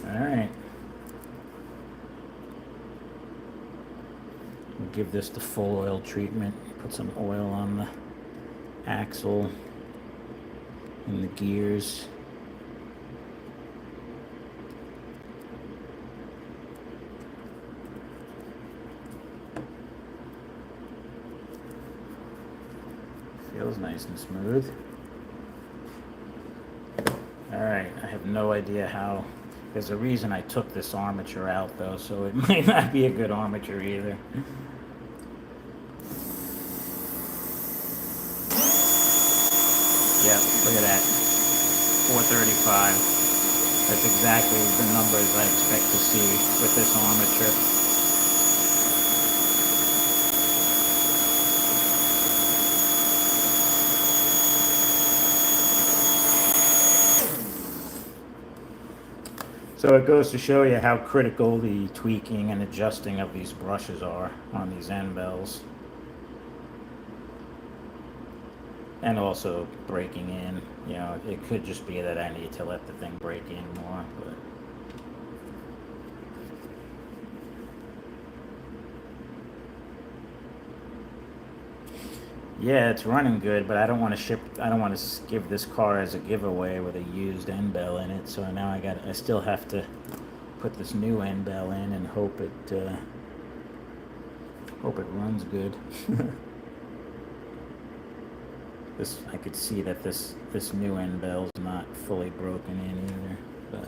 Alright. We'll give this the full oil treatment. Put some oil on the axle and the gears. Feels nice and smooth. Alright, I have no idea how. There's a reason I took this armature out though, so it might not be a good armature either. Yep, look at that. 435. That's exactly the numbers I expect to see with this armature. So it goes to show you how critical the tweaking and adjusting of these brushes are on these end bells. And also breaking in. You know, it could just be that I need to let the thing break in more, but yeah, it's running good, but I don't want to give this car as a giveaway with a used end bell in it. So now I still have to put this new end bell in and hope it runs good. I could see that this new end bell's not fully broken in either, but.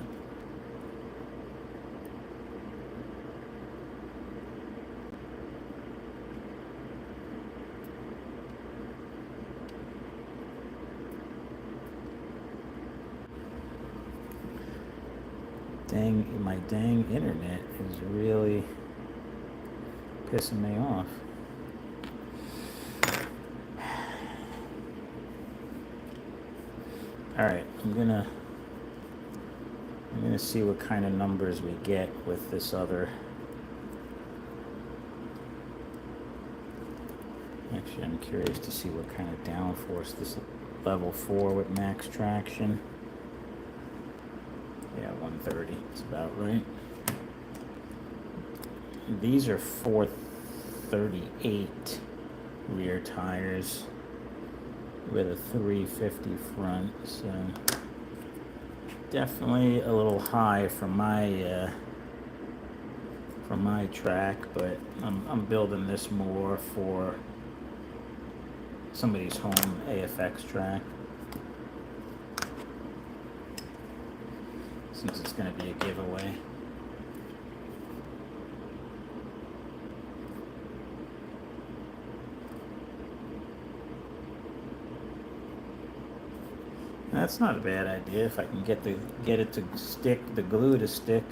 My dang internet is really pissing me off. Alright, I'm gonna see what kind of numbers we get with this other. Actually, I'm curious to see what kind of downforce this level 4 with max traction. Yeah, 130, it's about right. These are 438 rear tires with a 350 front, so Definitely a little high for my track, but I'm building this more for somebody's home AFX track, since it's going to be a giveaway. That's not a bad idea if I can get it to stick, the glue to stick.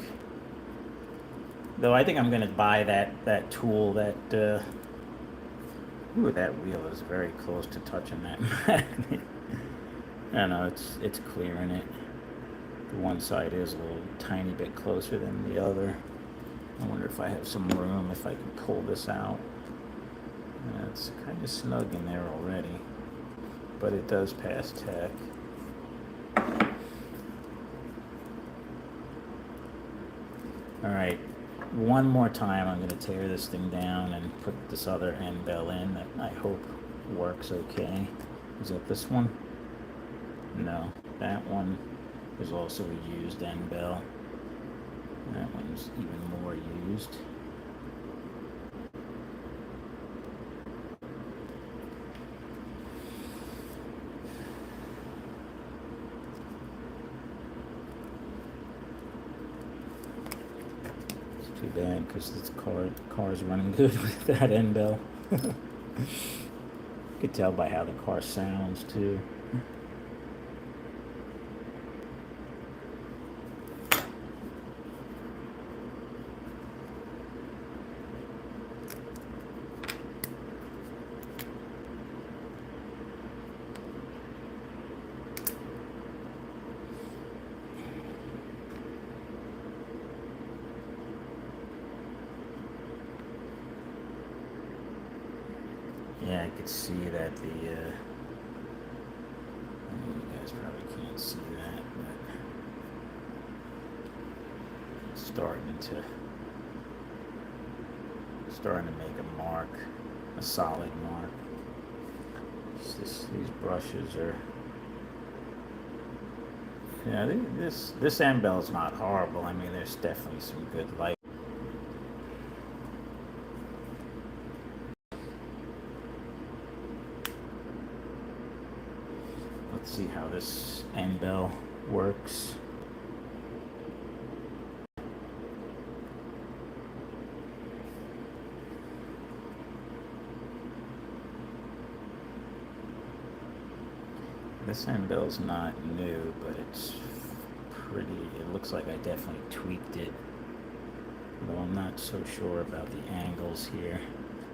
Though I think I'm going to buy that tool that. Ooh, that wheel is very close to touching that magnet. I know it's clearing it. The one side is a little tiny bit closer than the other. I wonder if I have some room, if I can pull this out. It's kind of snug in there already, but it does pass tech. All right, one more time I'm going to tear this thing down and put this other end bell in that I hope works okay. Is that this one? No, that one is also a used end bell. That one's even more used. Too bad, because this car's running good with that end bell. You could tell by how the car sounds too. Yeah, I could see that you guys probably can't see that, but it's starting to make a mark, a solid mark. These brushes are, yeah, this end bell is not horrible. I mean, there's definitely some good light. Let's see how this end bell works. This end bell's not new, but it's pretty, it looks like I definitely tweaked it. Though I'm not so sure about the angles here.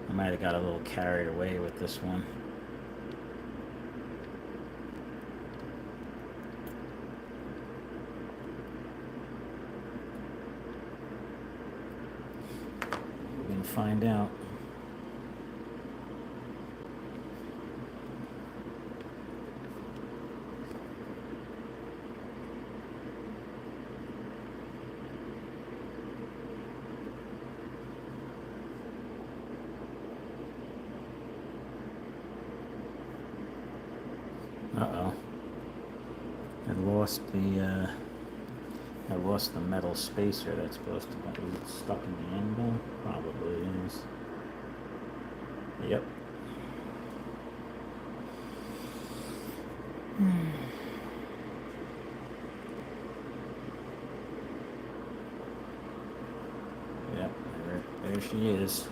I might have got a little carried away with this one. We're gonna find out. Uh-oh. I lost the metal spacer that's supposed to be. Is it stuck in the end bell? Probably is. Yep. Yep, there she is.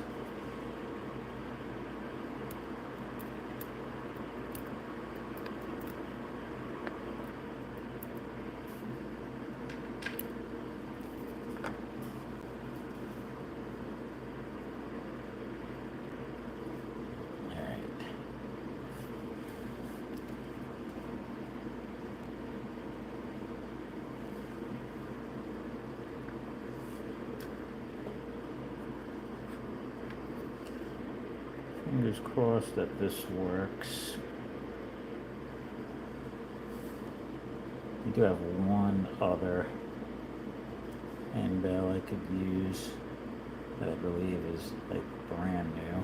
Fingers crossed that this works. We do have one other end bell I could use that I believe is like brand new.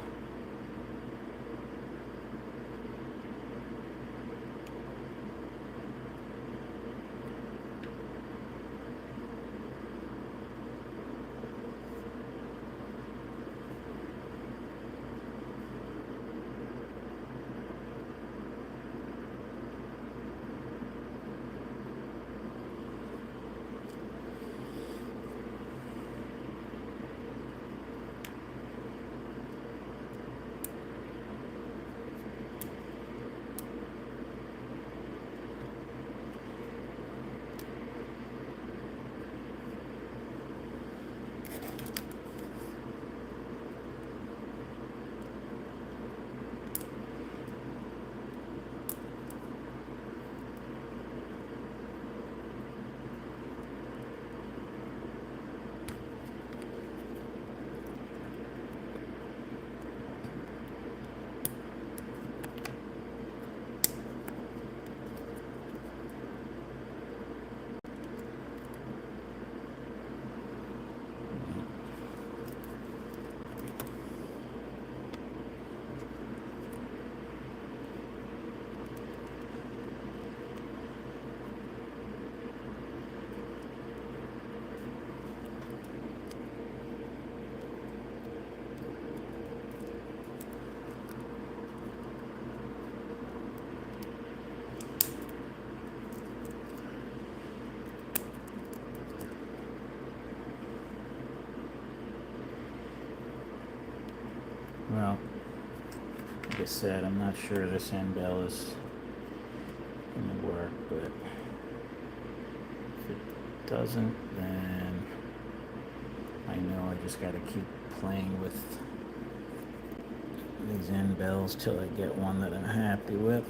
like I said, I'm not sure this end bell is going to work, but if it doesn't, then I know I just got to keep playing with these end bells till I get one that I'm happy with.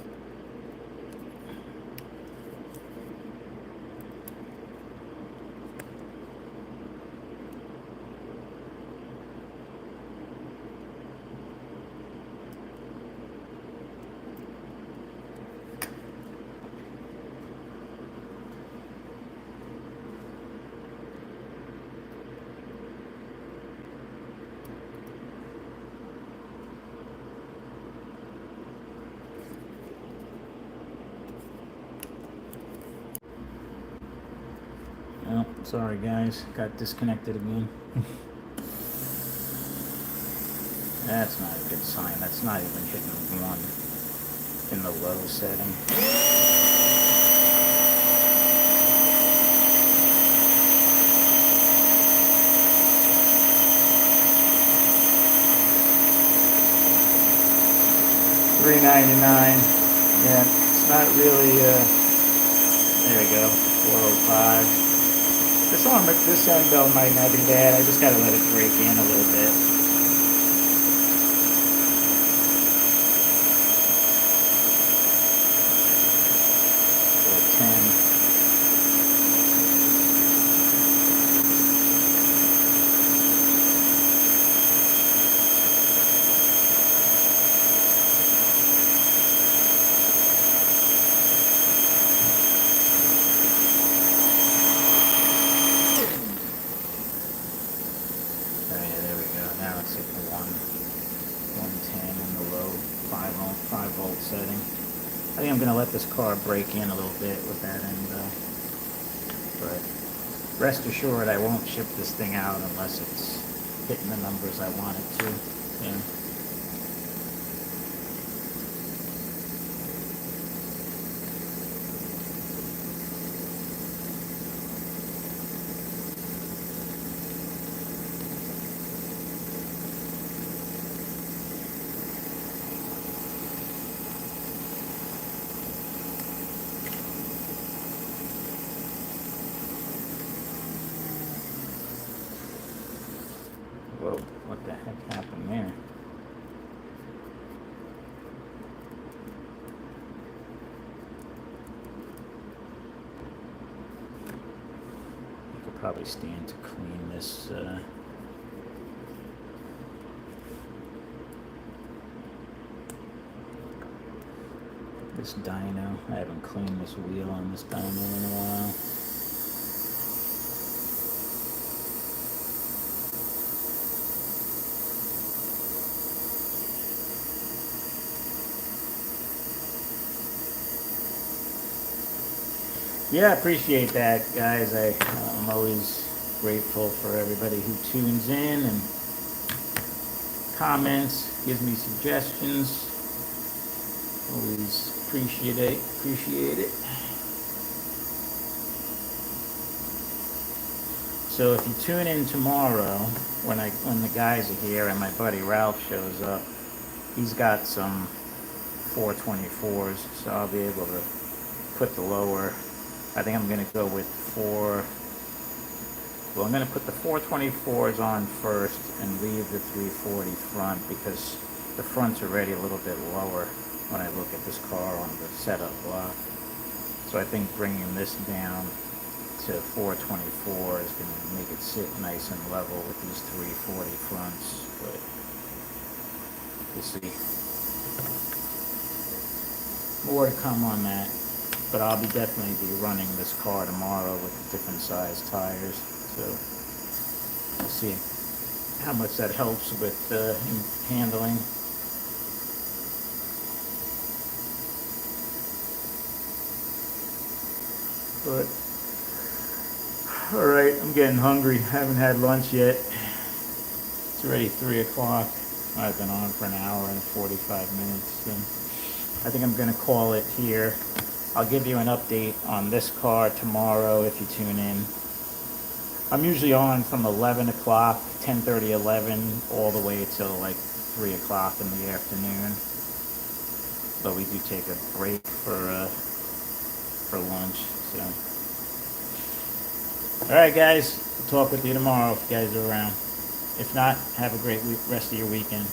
Oh, sorry guys, got disconnected again. That's not a good sign. That's not even hitting one in the low setting. $3.99. Yeah, it's not really. There we go. 405. This end bell might not be bad. I just gotta let it break in a little bit. 410. It's at the 110 in the low 5 volt setting. I think I'm going to let this car break in a little bit with that end bell. But rest assured I won't ship this thing out unless it's hitting the numbers I want it to. Yeah. Whoa, what the heck happened there? I could probably stand to clean this. This dyno. I haven't cleaned this wheel on this dyno in a while. Yeah, I appreciate that, guys. I'm always grateful for everybody who tunes in and comments, gives me suggestions. Always appreciate it. So if you tune in tomorrow, when the guys are here and my buddy Ralph shows up, he's got some 424s, so I'll be able to put the lower. I think I'm going to go with I'm going to put the 424s on first and leave the 340 front because the front's already a little bit lower when I look at this car on the setup block. So I think bringing this down to 424 is going to make it sit nice and level with these 340 fronts, but we'll see. More to come on that. But I'll definitely be running this car tomorrow with different size tires, so we'll see how much that helps with handling. But all right, I'm getting hungry. Haven't had lunch yet. It's already 3 o'clock. I've been on for an hour and 45 minutes. So I think I'm going to call it here. I'll give you an update on this car tomorrow if you tune in. I'm usually on from 11 o'clock, 10:30, 11, all the way till like 3 o'clock in the afternoon. but we do take a break for lunch. So, all right, guys, I'll talk with you tomorrow if you guys are around. If not, have a great rest of your weekend.